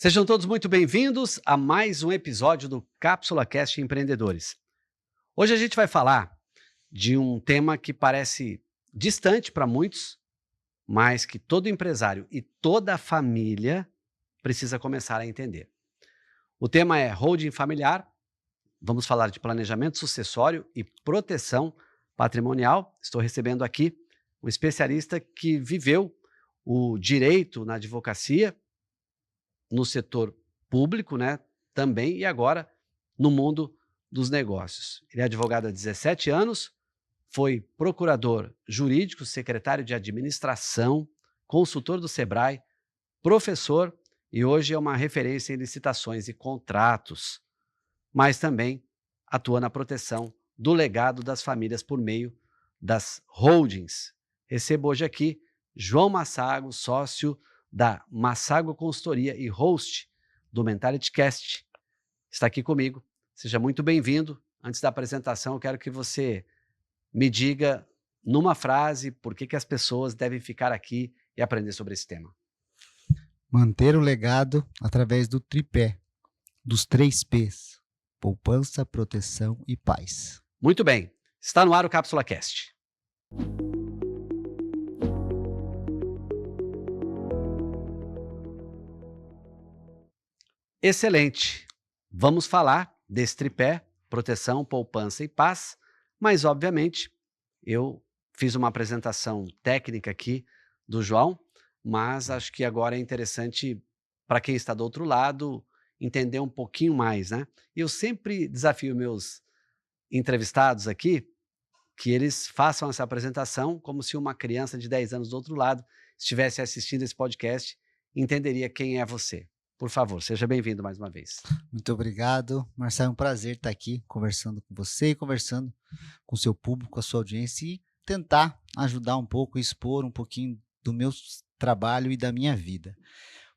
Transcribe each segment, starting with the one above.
Sejam todos muito bem-vindos a mais um episódio do Cápsula Cast Empreendedores. Hoje a gente vai falar de um tema que parece distante para muitos, mas que todo empresário e toda família precisa começar a entender. O tema é holding familiar. Vamos falar de planejamento sucessório e proteção patrimonial. Estou recebendo aqui um especialista que viveu o direito na advocacia, no setor público, né, também, e agora no mundo dos negócios. Ele é advogado há 17 anos, foi procurador jurídico, secretário de administração, consultor do Sebrae, professor e hoje é uma referência em licitações e contratos, mas também atua na proteção do legado das famílias por meio das holdings. Recebo hoje aqui João Massago, sócio da Massago Consultoria e host do Mentality Cast. Está aqui comigo. Seja muito bem-vindo. Antes da apresentação, eu quero que você me diga numa frase por que as pessoas devem ficar aqui e aprender sobre esse tema. Manter o legado através do tripé, dos 3 P's: poupança, proteção e paz. Muito bem. Está no ar o Cápsula Cast. Excelente. Vamos falar desse tripé, proteção, poupança e paz, mas obviamente eu fiz uma apresentação técnica aqui do João, mas acho que agora é interessante para quem está do outro lado entender um pouquinho mais, né? E eu sempre desafio meus entrevistados aqui que eles façam essa apresentação como se uma criança de 10 anos do outro lado estivesse assistindo esse podcast e entenderia quem é você. Por favor, seja bem-vindo mais uma vez. Muito obrigado, Marcelo. É um prazer estar aqui conversando com você e conversando com o seu público, com a sua audiência e tentar ajudar um pouco, expor um pouquinho do meu trabalho e da minha vida.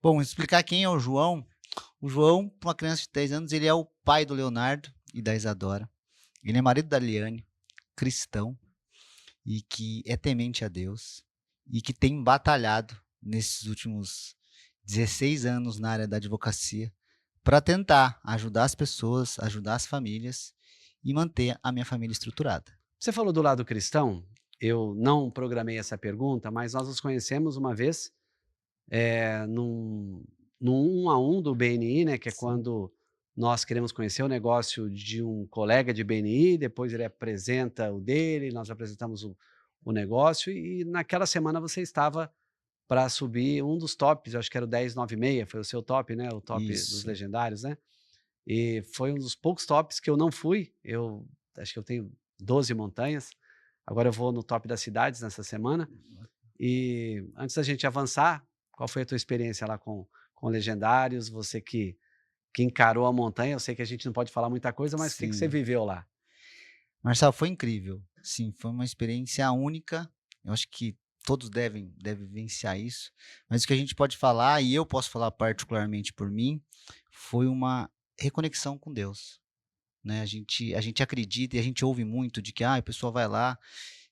Bom, explicar quem é o João. O João, para uma criança de 10 anos, ele é o pai do Leonardo e da Isadora. Ele é marido da Liane, cristão e que é temente a Deus e que tem batalhado nesses últimos 16 anos na área da advocacia para tentar ajudar as pessoas, ajudar as famílias e manter a minha família estruturada. Você falou do lado cristão, eu não programei essa pergunta, mas nós nos conhecemos uma vez num 1 a 1 do BNI, né, que é Sim. quando nós queremos conhecer o negócio de um colega de BNI, depois ele apresenta o dele, nós apresentamos o negócio e naquela semana você estava para subir um dos tops, eu acho que era o 1096, foi o seu top, né, o top dos Isso. legendários, né, e foi um dos poucos tops que eu não fui, eu acho que eu tenho 12 montanhas, agora eu vou no top das cidades nessa semana, e antes da gente avançar, qual foi a tua experiência lá com legendários, você que encarou a montanha, eu sei que a gente não pode falar muita coisa, mas o que você Sim. viveu lá? Marcelo, foi incrível. Sim, foi uma experiência única. Eu acho que todos devem vivenciar isso. Mas o que a gente pode falar, e eu posso falar particularmente por mim, foi uma reconexão com Deus. Né? A gente acredita e a gente ouve muito de que a pessoa vai lá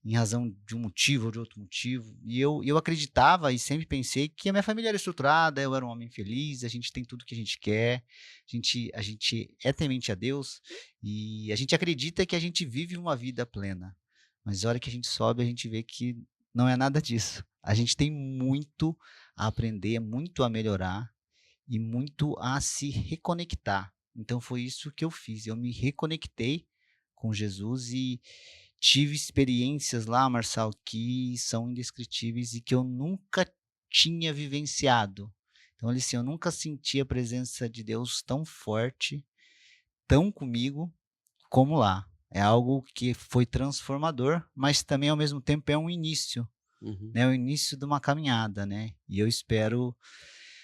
em razão de um motivo ou de outro motivo. E eu acreditava e sempre pensei que a minha família era estruturada, eu era um homem feliz, a gente tem tudo que a gente quer, a gente é temente a Deus e a gente acredita que a gente vive uma vida plena. Mas a hora que a gente sobe, a gente vê que não é nada disso. A gente tem muito a aprender, muito a melhorar e muito a se reconectar. Então foi isso que eu fiz. Eu me reconectei com Jesus e tive experiências lá, Marçal, que são indescritíveis e que eu nunca tinha vivenciado. Então, assim, eu nunca senti a presença de Deus tão forte, tão comigo, como lá. É algo que foi transformador, mas também ao mesmo tempo é um início, Uhum. né? O início de uma caminhada, né? E eu espero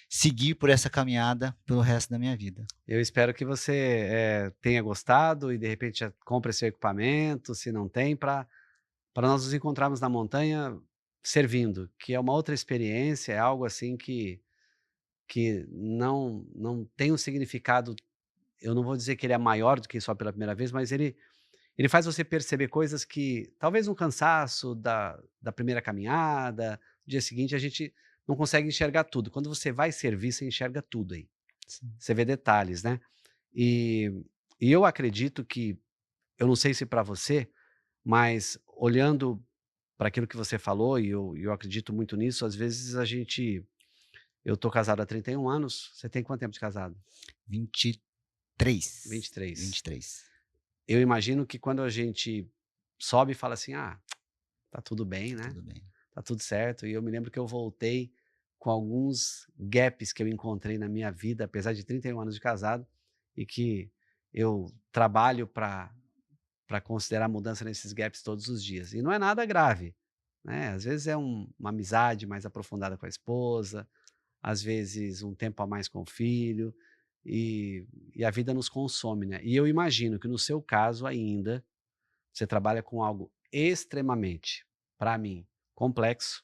seguir por essa caminhada pelo resto da minha vida. Eu espero que você tenha gostado e de repente já compre seu equipamento, se não tem, para nós nos encontrarmos na montanha servindo, que é uma outra experiência, é algo assim que não tem um significado, eu não vou dizer que ele é maior do que só pela primeira vez, mas ele faz você perceber coisas que talvez um cansaço da primeira caminhada, no dia seguinte a gente não consegue enxergar tudo. Quando você vai servir, você enxerga tudo aí. Sim. você vê detalhes, né? E, e eu acredito que, eu não sei se para você, mas olhando para aquilo que você falou, e eu acredito muito nisso, às vezes eu tô casado há 31 anos, você tem quanto tempo de casado? 23. 23. 23. Eu imagino que quando a gente sobe e fala assim: "Ah, tá tudo bem, Tá né, tudo bem. tá tudo certo", e eu me lembro que eu voltei com alguns gaps que eu encontrei na minha vida, apesar de 31 anos de casado, e que eu trabalho para considerar mudança nesses gaps todos os dias. E não é nada grave, né, às vezes é uma amizade mais aprofundada com a esposa, às vezes um tempo a mais com o filho, e e a vida nos consome, né. E eu imagino que no seu caso ainda, você trabalha com algo extremamente, para mim, complexo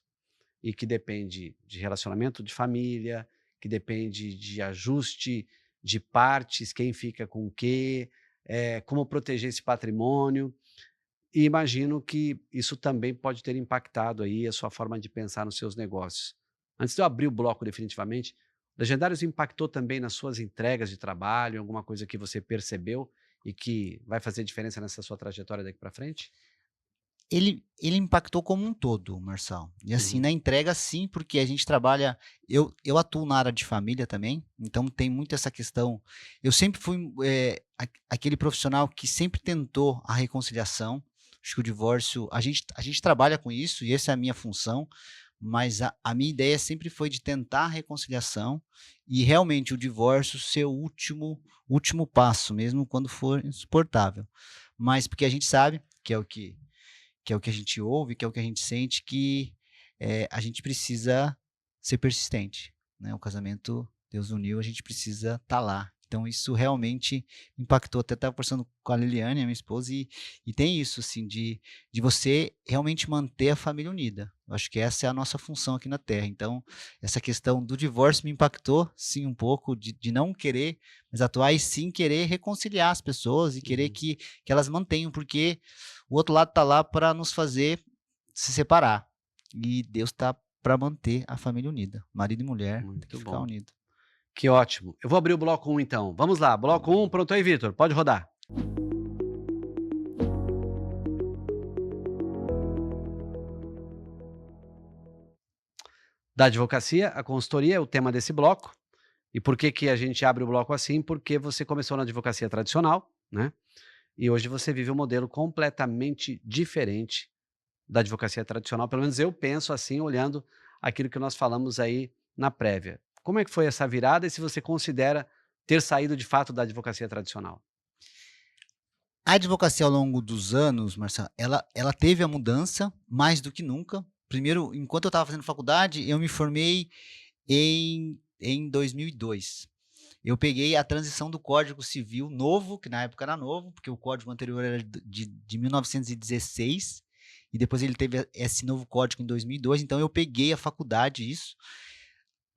e que depende de relacionamento de família, que depende de ajuste de partes, quem fica com o quê, como proteger esse patrimônio. E imagino que isso também pode ter impactado aí a sua forma de pensar nos seus negócios. Antes de eu abrir o bloco definitivamente, Legendários impactou também nas suas entregas de trabalho, alguma coisa que você percebeu e que vai fazer diferença nessa sua trajetória daqui para frente? Ele impactou como um todo, Marçal. E assim, Uhum, na entrega sim, porque a gente trabalha eu atuo na área de família também, então tem muito essa questão eu sempre fui, aquele profissional que sempre tentou a reconciliação. Acho que o divórcio a gente trabalha com isso e essa é a minha função, mas a minha ideia sempre foi de tentar a reconciliação e realmente o divórcio ser o último passo, mesmo quando for insuportável. Mas porque a gente sabe que é o que a gente ouve, que é o que a gente sente, que a gente precisa ser persistente, né? O casamento, Deus uniu, a gente precisa estar lá. Então isso realmente impactou. Até estava conversando com a Liliane, a minha esposa, e tem isso, assim, de você realmente manter a família unida. Eu acho que essa é a nossa função aqui na Terra. Então, essa questão do divórcio me impactou, sim, um pouco, de não querer, mas atuar e sim querer reconciliar as pessoas e querer uhum. que elas mantenham, porque o outro lado está lá para nos fazer se separar. E Deus está para manter a família unida. Marido e mulher tem que Muito ficar bom. unido. Que ótimo. Eu vou abrir o bloco um então. Vamos lá, bloco um, pronto aí, Vitor, pode rodar. Da advocacia, a consultoria é o tema desse bloco. E por que que a gente abre o bloco assim? Porque você começou na advocacia tradicional, né, e hoje você vive um modelo completamente diferente da advocacia tradicional, pelo menos eu penso assim, olhando aquilo que nós falamos aí na prévia. Como é que foi essa virada e se você considera ter saído de fato da advocacia tradicional? A advocacia ao longo dos anos, Marcelo, ela teve a mudança mais do que nunca. Primeiro, enquanto eu estava fazendo faculdade, eu me formei em 2002. Eu peguei a transição do Código Civil novo, que na época era novo, porque o código anterior era de 1916, e depois ele teve esse novo código em 2002, então eu peguei a faculdade, isso.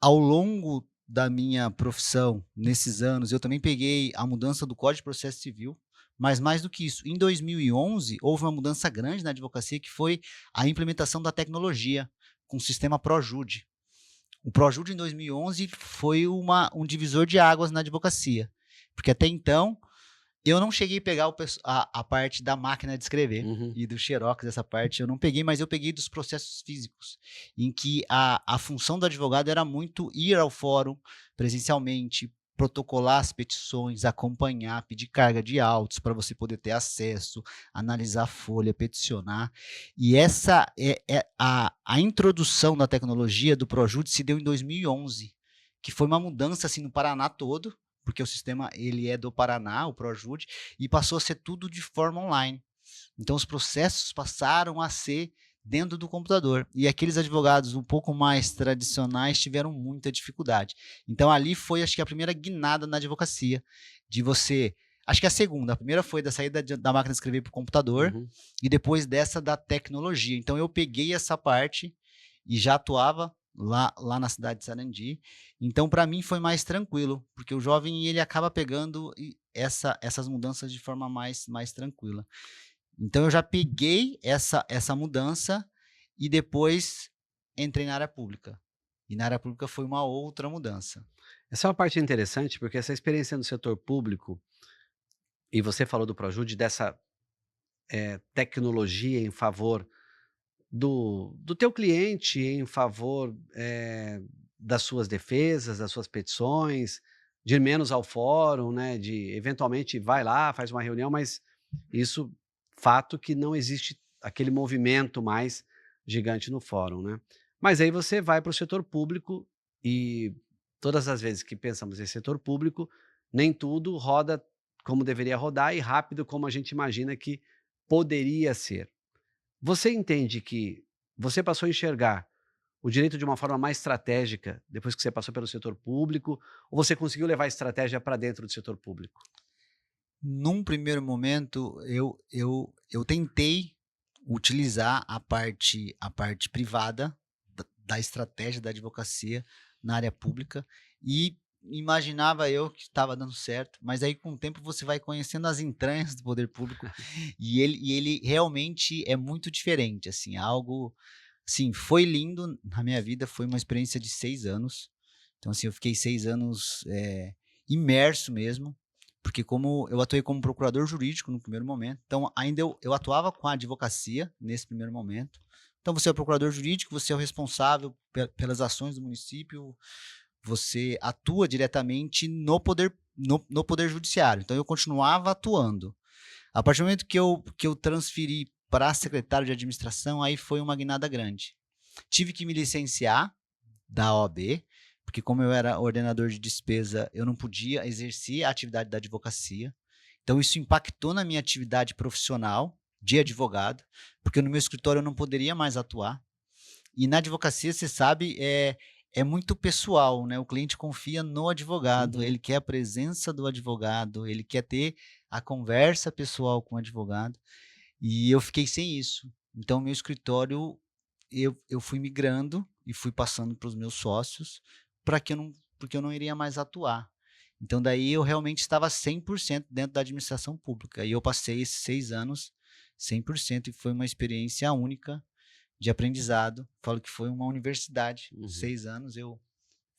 Ao longo da minha profissão, nesses anos, eu também peguei a mudança do Código de Processo Civil, mas mais do que isso, em 2011 houve uma mudança grande na advocacia, que foi a implementação da tecnologia com o sistema ProJude. O ProJude em 2011 foi um divisor de águas na advocacia, porque até então eu não cheguei a pegar a parte da máquina de escrever Uhum. e do xerox, essa parte eu não peguei, mas eu peguei dos processos físicos, em que a função do advogado era muito ir ao fórum presencialmente, protocolar as petições, acompanhar, pedir carga de autos para você poder ter acesso, analisar a folha, peticionar. E essa é a introdução da tecnologia do ProJudice se deu em 2011, que foi uma mudança assim no Paraná todo, porque o sistema ele é do Paraná, o ProJude, e passou a ser tudo de forma online. Então os processos passaram a ser dentro do computador. E aqueles advogados um pouco mais tradicionais tiveram muita dificuldade. Então ali foi, acho que a primeira guinada na advocacia, de você. Acho que a segunda. A primeira foi da saída da máquina de escrever para o computador, Uhum. e depois dessa da tecnologia. Então eu peguei essa parte e já atuava lá na cidade de Sarandi. Então, para mim, foi mais tranquilo, porque o jovem ele acaba pegando essas mudanças de forma mais tranquila. Então, eu já peguei essa mudança e depois entrei na área pública. E na área pública foi uma outra mudança. Essa é uma parte interessante, porque essa experiência no setor público, e você falou do Projude, dessa tecnologia em favor do teu cliente, em favor das suas defesas, das suas petições, de ir menos ao fórum, né, de eventualmente vai lá, faz uma reunião, mas isso, fato que não existe aquele movimento mais gigante no fórum, né. Mas aí você vai para o setor público e todas as vezes que pensamos em setor público, nem tudo roda como deveria rodar e rápido como a gente imagina que poderia ser. Você entende que você passou a enxergar o direito de uma forma mais estratégica depois que você passou pelo setor público, ou você conseguiu levar a estratégia para dentro do setor público? Num primeiro momento, eu tentei utilizar a parte privada da estratégia da advocacia na área pública e imaginava eu que estava dando certo, mas aí com o tempo você vai conhecendo as entranhas do poder público e ele realmente é muito diferente, assim, algo assim, foi lindo na minha vida, foi uma experiência de 6 anos, então assim, eu fiquei 6 anos, imerso mesmo, porque como eu atuei como procurador jurídico no primeiro momento, então ainda eu atuava com a advocacia nesse primeiro momento. Então você é o procurador jurídico, você é o responsável pelas ações do município, você atua diretamente no poder judiciário. Então eu continuava atuando. A partir do momento que eu transferi para secretário de administração, aí foi uma guinada grande. Tive que me licenciar da OAB, porque como eu era ordenador de despesa, eu não podia exercer a atividade da advocacia. Então isso impactou na minha atividade profissional de advogado, porque no meu escritório eu não poderia mais atuar. E na advocacia, você sabe, é muito pessoal, né? O cliente confia no advogado, Uhum. ele quer a presença do advogado, ele quer ter a conversa pessoal com o advogado. E eu fiquei sem isso. Então, meu escritório, eu fui migrando e fui passando para os meus sócios, porque eu não iria mais atuar. Então, daí eu realmente estava 100% dentro da administração pública. E eu passei esses 6 anos 100% e foi uma experiência única de aprendizado. Falo que foi uma universidade. Uhum. 6 anos eu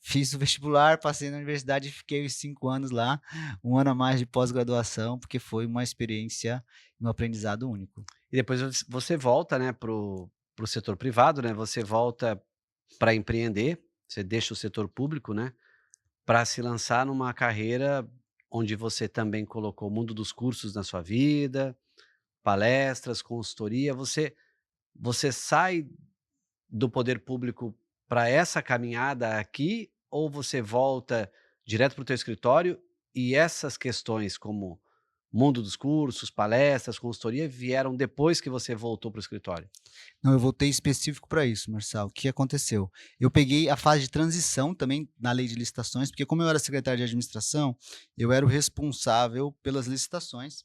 fiz o vestibular, passei na universidade e fiquei os 5 anos lá, um ano a mais de pós-graduação, porque foi uma experiência e um aprendizado único. E depois você volta, né, para o setor privado, né, você volta para empreender, você deixa o setor público, né, para se lançar numa carreira onde você também colocou o mundo dos cursos na sua vida, palestras, consultoria, você sai do poder público para essa caminhada aqui, ou você volta direto para o teu escritório e essas questões como mundo dos cursos, palestras, consultoria, vieram depois que você voltou para o escritório? Não, eu voltei específico para isso, Marçal. O que aconteceu? Eu peguei a fase de transição também na lei de licitações, porque como eu era secretário de administração, eu era o responsável pelas licitações.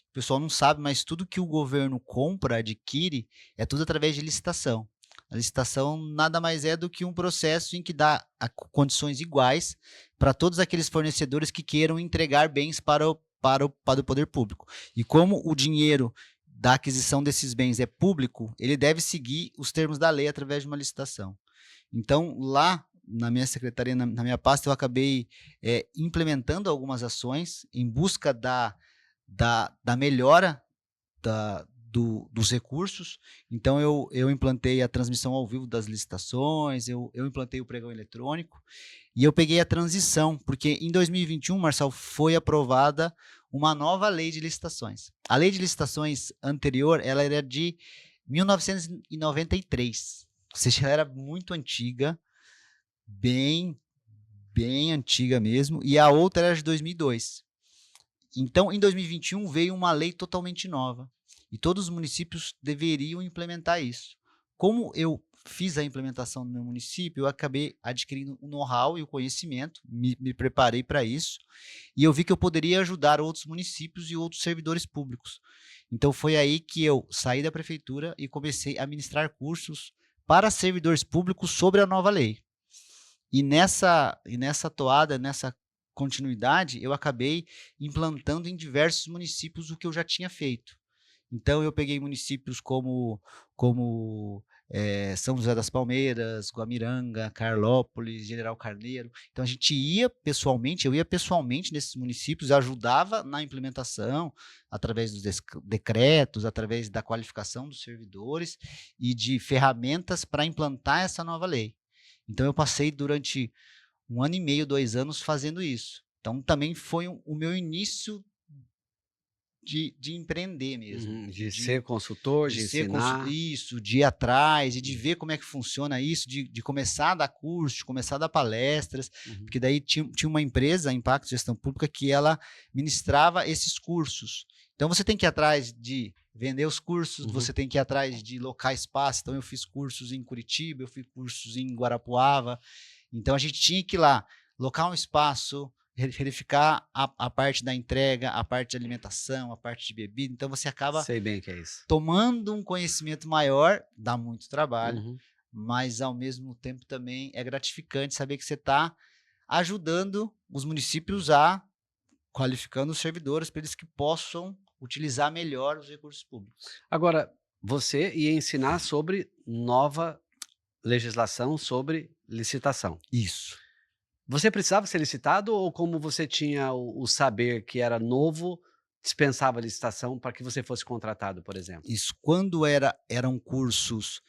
O pessoal não sabe, mas tudo que o governo compra, adquire, é tudo através de licitação. A licitação nada mais é do que um processo em que dá condições iguais para todos aqueles fornecedores que queiram entregar bens para o poder público. E como o dinheiro da aquisição desses bens é público, ele deve seguir os termos da lei através de uma licitação. Então, lá na minha secretaria, na minha pasta, eu acabei implementando algumas ações em busca da melhora dos recursos. Então, eu implantei a transmissão ao vivo das licitações, eu implantei o pregão eletrônico e eu peguei a transição, porque em 2021, Marçal, foi aprovada uma nova lei de licitações. A lei de licitações anterior, ela era de 1993, ou seja, ela era muito antiga, bem, bem antiga mesmo, e a outra era de 2002. Então, em 2021, veio uma lei totalmente nova e todos os municípios deveriam implementar isso. Como eu fiz a implementação no meu município, eu acabei adquirindo o know-how e o conhecimento, me preparei para isso, e eu vi que eu poderia ajudar outros municípios e outros servidores públicos. Então, foi aí que eu saí da prefeitura e comecei a ministrar cursos para servidores públicos sobre a nova lei. E nessa toada, nessa continuidade, eu acabei implantando em diversos municípios o que eu já tinha feito. Então eu peguei municípios como São José das Palmeiras, Guamiranga, Carlópolis, General Carneiro. Então a gente ia pessoalmente, eu ia pessoalmente nesses municípios, ajudava na implementação, através dos decretos, através da qualificação dos servidores e de ferramentas para implantar essa nova lei. Então eu passei durante 1 ano e meio, 2 anos fazendo isso. Então também foi o meu início de empreender mesmo, De ser consultor, de ensinar. isso, de ir atrás e de ver como é que funciona isso, de começar a dar curso, de começar a dar palestras, porque daí tinha uma empresa, a Impacto Gestão Pública, que ela ministrava esses cursos. Então você tem que ir atrás de vender os cursos, você tem que ir atrás de locar espaço. Então eu fiz cursos em Curitiba, eu fiz cursos em Guarapuava. Então a gente tinha que ir lá, locar um espaço, verificar a parte da entrega, a parte de alimentação, a parte de bebida. Então você acaba Sei bem que é isso. tomando um conhecimento maior, dá muito trabalho, mas ao mesmo tempo também é gratificante saber que você está ajudando os municípios qualificando os servidores para eles que possam utilizar melhor os recursos públicos. Agora, você ia ensinar sobre nova legislação sobre licitação. Isso. Você precisava ser licitado ou como você tinha o saber que era novo, dispensava a licitação para que você fosse contratado, por exemplo? Isso. Quando eram cursos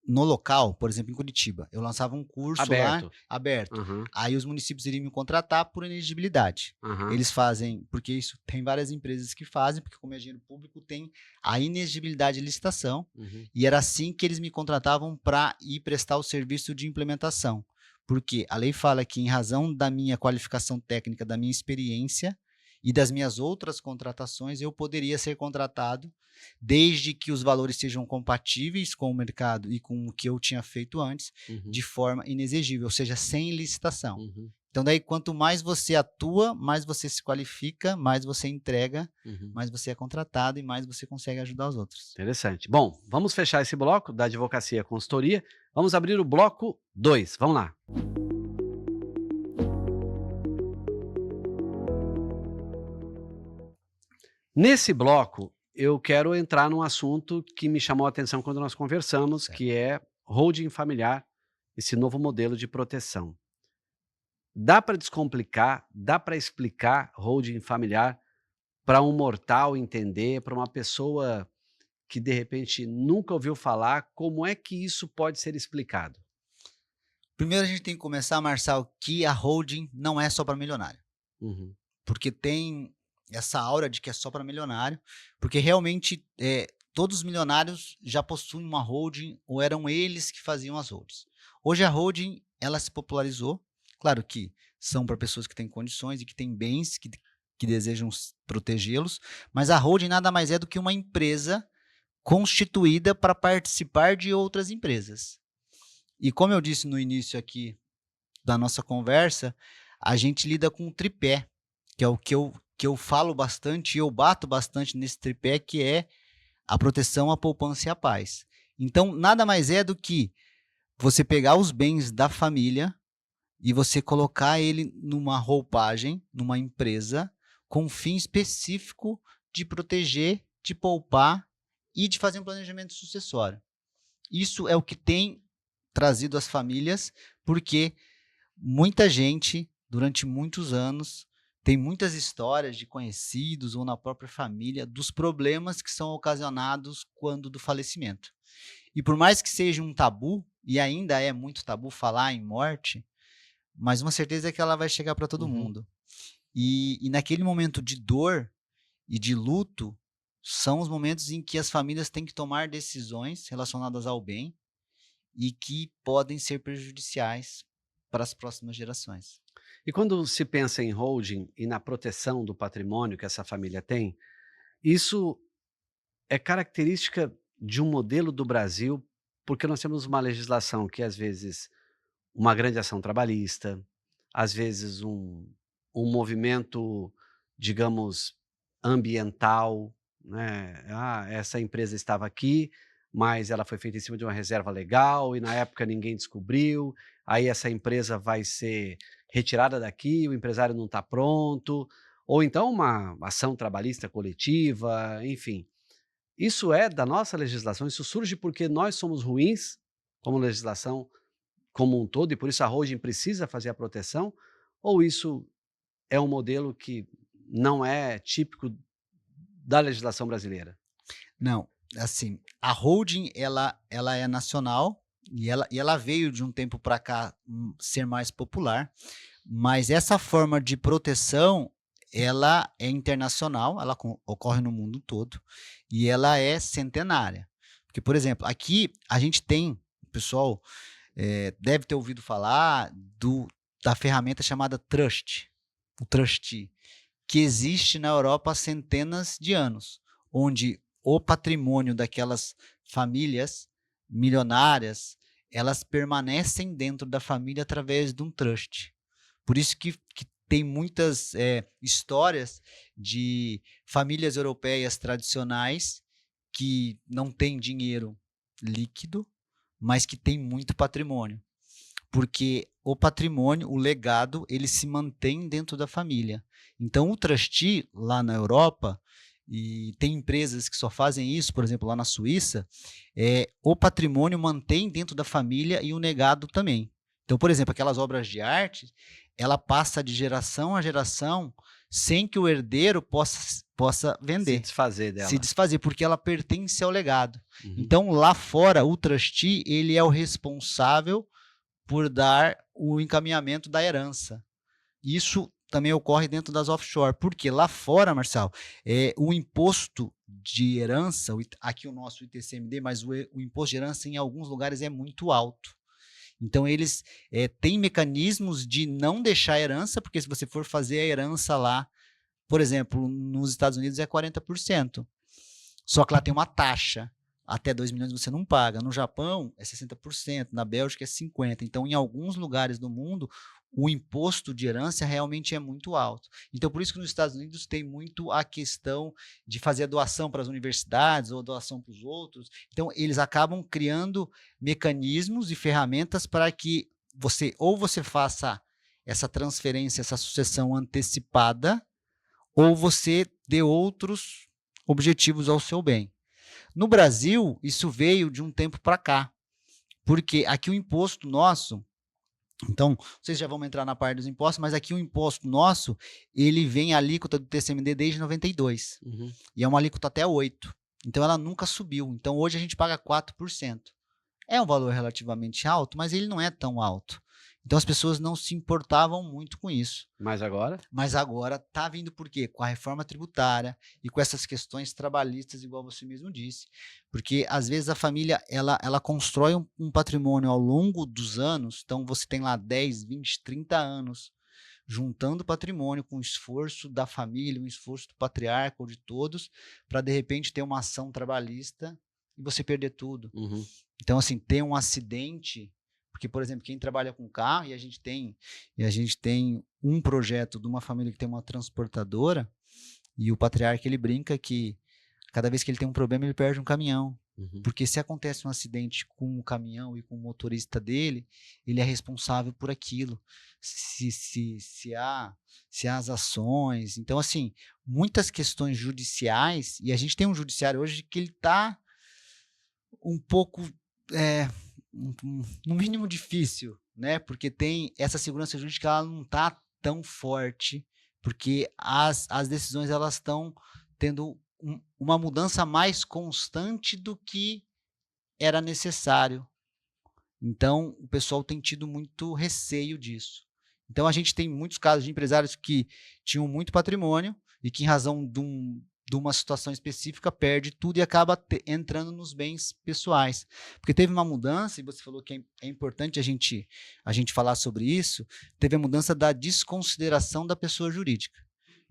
no local, por exemplo, em Curitiba, eu lançava um curso Aberto. lá aberto. Aham, Aí os municípios iriam me contratar por elegibilidade. aham. Eles fazem, porque isso tem várias empresas que fazem, porque como é dinheiro público tem a inexigibilidade de licitação, e era assim que eles me contratavam para ir prestar o serviço de implementação. Porque a lei fala que, em razão da minha qualificação técnica, da minha experiência e das minhas outras contratações, eu poderia ser contratado desde que os valores sejam compatíveis com o mercado e com o que eu tinha feito antes, de forma inexigível, ou seja, sem licitação. Então, daí, quanto mais você atua, mais você se qualifica, mais você entrega, mais você é contratado e mais você consegue ajudar os outros. Interessante. Bom, vamos fechar esse bloco da advocacia e consultoria. Vamos abrir o bloco 2. Vamos lá. Nesse bloco, eu quero entrar num assunto que me chamou a atenção quando nós conversamos, Certo. que é holding familiar, esse novo modelo de proteção. Dá para descomplicar, dá para explicar holding familiar para um mortal entender, para uma pessoa que de repente nunca ouviu falar, como é que isso pode ser explicado? Primeiro, a gente tem que começar, Marçal, que a holding não é só para milionário. Porque tem essa aura de que é só para milionário, porque realmente todos os milionários já possuem uma holding ou eram eles que faziam as holdings. Hoje a holding ela se popularizou, claro que são para pessoas que têm condições e que têm bens que desejam protegê-los, mas a holding nada mais é do que uma empresa constituída para participar de outras empresas. E como eu disse no início aqui da nossa conversa, a gente lida com um tripé, que é o que eu falo bastante e eu bato bastante nesse tripé, que é a proteção, a poupança e a paz. Então, nada mais é do que você pegar os bens da família e você colocar ele numa roupagem, numa empresa, com um fim específico de proteger, de poupar e de fazer um planejamento sucessório. Isso é o que tem trazido as famílias, porque muita gente, durante muitos anos, tem muitas histórias de conhecidos ou na própria família dos problemas que são ocasionados quando do falecimento. E por mais que seja um tabu, e ainda é muito tabu falar em morte, mas uma certeza é que ela vai chegar para todo mundo. E naquele momento de dor e de luto, são os momentos em que as famílias têm que tomar decisões relacionadas ao bem e que podem ser prejudiciais para as próximas gerações. E quando se pensa em holding e na proteção do patrimônio que essa família tem, isso é característica de um modelo do Brasil, porque nós temos uma legislação que, às vezes, uma grande ação trabalhista, às vezes um movimento, digamos, ambiental, né? Essa empresa estava aqui, mas ela foi feita em cima de uma reserva legal e na época ninguém descobriu, aí essa empresa vai ser retirada daqui, o empresário não está pronto, ou então uma ação trabalhista coletiva, enfim. Isso é da nossa legislação? Isso surge porque nós somos ruins como legislação como um todo e por isso a holding precisa fazer a proteção? Ou isso é um modelo que não é típico da legislação brasileira? Não, assim, a holding ela é nacional e ela veio de um tempo para cá ser mais popular, mas essa forma de proteção ela é internacional, ela ocorre no mundo todo e ela é centenária. Porque, por exemplo, aqui a gente tem, o pessoal deve ter ouvido falar da ferramenta chamada Trust, o Trustee, que existe na Europa há centenas de anos, onde o patrimônio daquelas famílias milionárias, elas permanecem dentro da família através de um trust. Por isso que tem muitas histórias de famílias europeias tradicionais que não têm dinheiro líquido, mas que têm muito patrimônio. Porque o patrimônio, o legado, ele se mantém dentro da família. Então, o trustee, lá na Europa, e tem empresas que só fazem isso, por exemplo, lá na Suíça, o patrimônio mantém dentro da família e o legado também. Então, por exemplo, aquelas obras de arte, ela passa de geração a geração sem que o herdeiro possa vender. Se desfazer, porque ela pertence ao legado. Uhum. Então, lá fora, o trustee, ele é o responsável por dar o encaminhamento da herança. Isso também ocorre dentro das offshore, porque lá fora, Marcelo, o imposto de herança, aqui o nosso ITCMD, mas o imposto de herança em alguns lugares é muito alto. Então, eles têm mecanismos de não deixar herança, porque se você for fazer a herança lá, por exemplo, nos Estados Unidos é 40%. Só que lá tem uma taxa. Até 2 milhões você não paga. No Japão é 60%, na Bélgica é 50%. Então, em alguns lugares do mundo, o imposto de herança realmente é muito alto. Então, por isso que nos Estados Unidos tem muito a questão de fazer a doação para as universidades ou doação para os outros. Então, eles acabam criando mecanismos e ferramentas para que você faça essa transferência, essa sucessão antecipada, ou você dê outros objetivos ao seu bem. No Brasil, isso veio de um tempo para cá, porque aqui o imposto nosso, então, vocês já vão entrar na parte dos impostos, mas aqui o imposto nosso, ele vem a alíquota do TCMD desde 92, e é uma alíquota até 8%, então ela nunca subiu, então hoje a gente paga 4%. É um valor relativamente alto, mas ele não é tão alto. Então as pessoas não se importavam muito com isso. Mas agora? Mas agora está vindo por quê? Com a reforma tributária e com essas questões trabalhistas, igual você mesmo disse. Porque às vezes a família ela constrói um patrimônio ao longo dos anos, então você tem lá 10, 20, 30 anos juntando patrimônio com o esforço da família, o esforço do patriarca ou de todos, para de repente ter uma ação trabalhista e você perder tudo. Então, assim, ter um acidente, porque, por exemplo, quem trabalha com carro, e a gente tem um projeto de uma família que tem uma transportadora, e o patriarca, ele brinca que cada vez que ele tem um problema, ele perde um caminhão. Porque se acontece um acidente com o caminhão e com o motorista dele, ele é responsável por aquilo. Se há as ações. Então, assim, muitas questões judiciais, e a gente tem um judiciário hoje que ele está um pouco, no mínimo difícil, né? Porque tem essa segurança jurídica, ela não está tão forte, porque as decisões elas estão tendo uma mudança mais constante do que era necessário. Então, o pessoal tem tido muito receio disso. Então, a gente tem muitos casos de empresários que tinham muito patrimônio e que, em razão de uma situação específica, perde tudo e acaba entrando nos bens pessoais. Porque teve uma mudança, e você falou que é importante a gente falar sobre isso, teve a mudança da desconsideração da pessoa jurídica.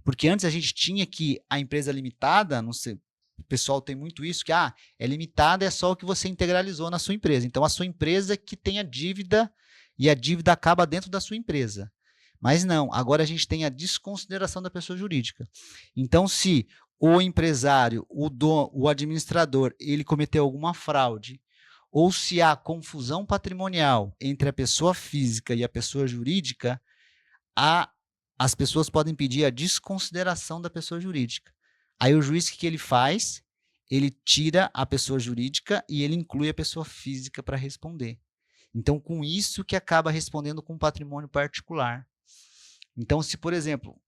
Porque antes a gente tinha que a empresa limitada, não sei, o pessoal tem muito isso, que é limitada, é só o que você integralizou na sua empresa. Então, a sua empresa que tem a dívida, e a dívida acaba dentro da sua empresa. Mas não, agora a gente tem a desconsideração da pessoa jurídica. Então, se o empresário, o administrador, ele cometeu alguma fraude, ou se há confusão patrimonial entre a pessoa física e a pessoa jurídica, as pessoas podem pedir a desconsideração da pessoa jurídica. Aí o juiz, o que ele faz? ele tira a pessoa jurídica e ele inclui a pessoa física para responder. Então, com isso que acaba respondendo com patrimônio particular. Então, se, por exemplo,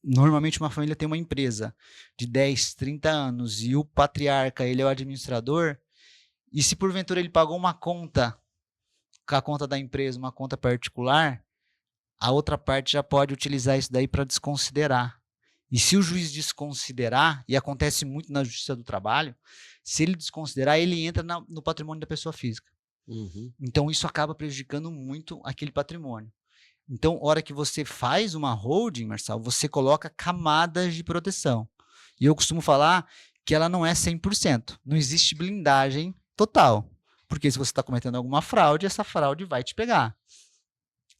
normalmente uma família tem uma empresa de 10, 30 anos e o patriarca, ele é o administrador, e se porventura ele pagou uma conta, com a conta da empresa, uma conta particular, a outra parte já pode utilizar isso daí para desconsiderar. E se o juiz desconsiderar, e acontece muito na Justiça do Trabalho, se ele desconsiderar, ele entra no patrimônio da pessoa física. Uhum. Então, isso acaba prejudicando muito aquele patrimônio. Então, hora que você faz uma holding, Marcelo, você coloca camadas de proteção. E eu costumo falar que ela não é 100%. Não existe blindagem total. Porque se você está cometendo alguma fraude, essa fraude vai te pegar.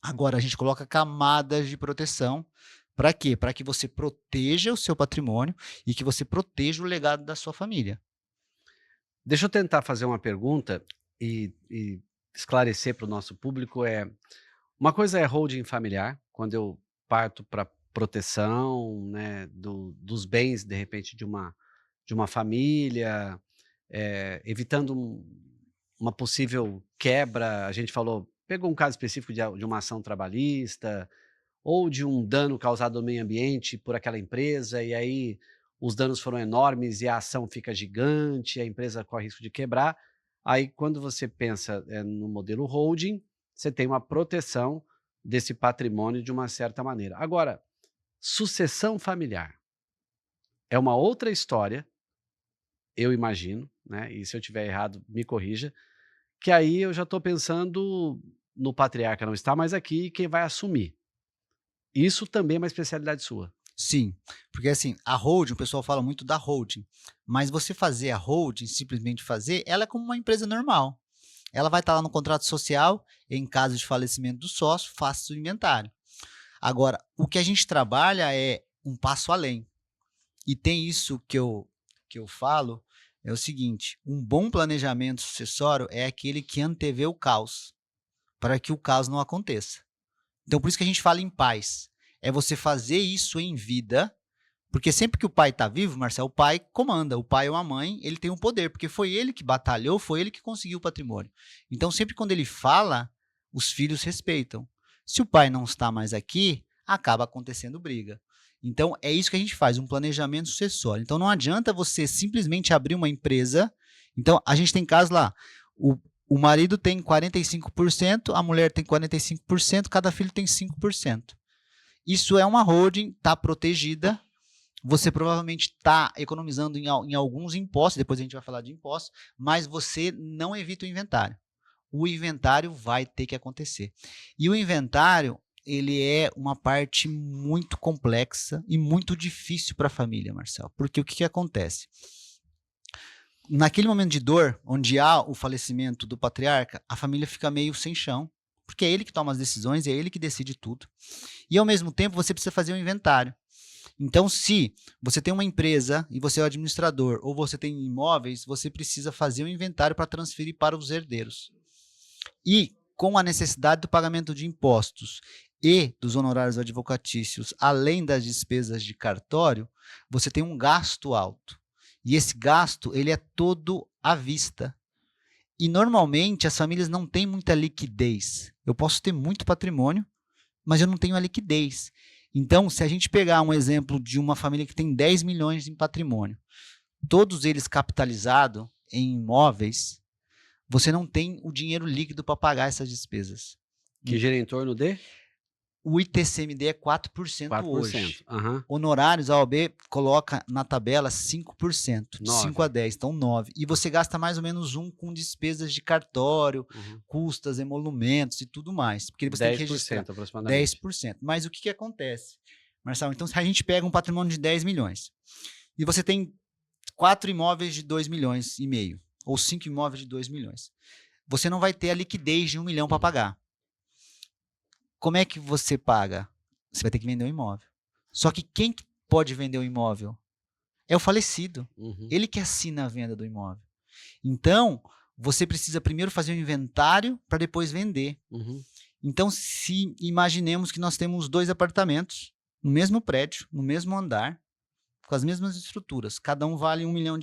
Agora, a gente coloca camadas de proteção. Para quê? Para que você proteja o seu patrimônio e que você proteja o legado da sua família. Deixa eu tentar fazer uma pergunta e esclarecer para o nosso público. Uma coisa é holding familiar, quando eu parto para proteção, né, dos bens, de repente, de uma família, evitando uma possível quebra. A gente pegou um caso específico de uma ação trabalhista, ou de um dano causado ao meio ambiente por aquela empresa, e aí os danos foram enormes e a ação fica gigante, a empresa corre risco de quebrar. Aí, quando você pensa no modelo holding, você tem uma proteção desse patrimônio de uma certa maneira. Agora, sucessão familiar é uma outra história, eu imagino, né? E se eu estiver errado, me corrija, que aí eu já estou pensando no patriarca não estar mais aqui e quem vai assumir. Isso também é uma especialidade sua. Sim, porque assim, a holding, o pessoal fala muito da holding, mas você fazer a holding, simplesmente fazer, ela é como uma empresa normal. Ela vai estar lá no contrato social, em caso de falecimento do sócio, faça o inventário. Agora, o que a gente trabalha é um passo além. E tem isso que eu falo, é o seguinte, um bom planejamento sucessório é aquele que antevê o caos, para que o caos não aconteça. Então, por isso que a gente fala em paz. É você fazer isso em vida, porque sempre que o pai está vivo, Marcelo, o pai comanda. O pai ou a mãe, ele tem o poder, porque foi ele que batalhou, foi ele que conseguiu o patrimônio. Então, sempre quando ele fala, os filhos respeitam. Se o pai não está mais aqui, acaba acontecendo briga. Então, é isso que a gente faz, um planejamento sucessório. Então, não adianta você simplesmente abrir uma empresa. Então, a gente tem casos lá, o marido tem 45%, a mulher tem 45%, cada filho tem 5%. Isso é uma holding, está protegida. Você provavelmente está economizando em alguns impostos, depois a gente vai falar de impostos, mas você não evita o inventário. O inventário vai ter que acontecer. E o inventário, ele é uma parte muito complexa e muito difícil para a família, Marcelo. Porque o que acontece? Naquele momento de dor, onde há o falecimento do patriarca, a família fica meio sem chão, porque é ele que toma as decisões, é ele que decide tudo. E, ao mesmo tempo, você precisa fazer um inventário. Então, se você tem uma empresa e você é o administrador, ou você tem imóveis, você precisa fazer um inventário para transferir para os herdeiros. E, com a necessidade do pagamento de impostos e dos honorários advocatícios, além das despesas de cartório, você tem um gasto alto. E esse gasto, ele é todo à vista. E, normalmente, as famílias não têm muita liquidez. Eu posso ter muito patrimônio, mas eu não tenho a liquidez. Então, se a gente pegar um exemplo de uma família que tem 10 milhões em patrimônio, todos eles capitalizados em imóveis, você não tem o dinheiro líquido para pagar essas despesas. Que gira em torno de? O ITCMD é 4%, 4%. hoje. Uhum. Honorários, a OAB coloca na tabela 5%, de 9. 5 a 10, então 9. E você gasta mais ou menos com despesas de cartório, custas, emolumentos e tudo mais. Porque você 10% tem que registrar aproximadamente. 10%. Mas o que acontece, Marcelo? Então, se a gente pega um patrimônio de 10 milhões e você tem 4 imóveis de 2 milhões e meio, ou 5 imóveis de 2 milhões, você não vai ter a liquidez de 1 milhão para pagar. Como é que você paga? Você vai ter que vender o imóvel. Só que quem pode vender o imóvel? É o falecido. Ele que assina a venda do imóvel. Então, você precisa primeiro fazer um inventário para depois vender. Então, se imaginemos que nós temos 2 apartamentos no mesmo prédio, no mesmo andar, com as mesmas estruturas, cada um vale R$1 milhão.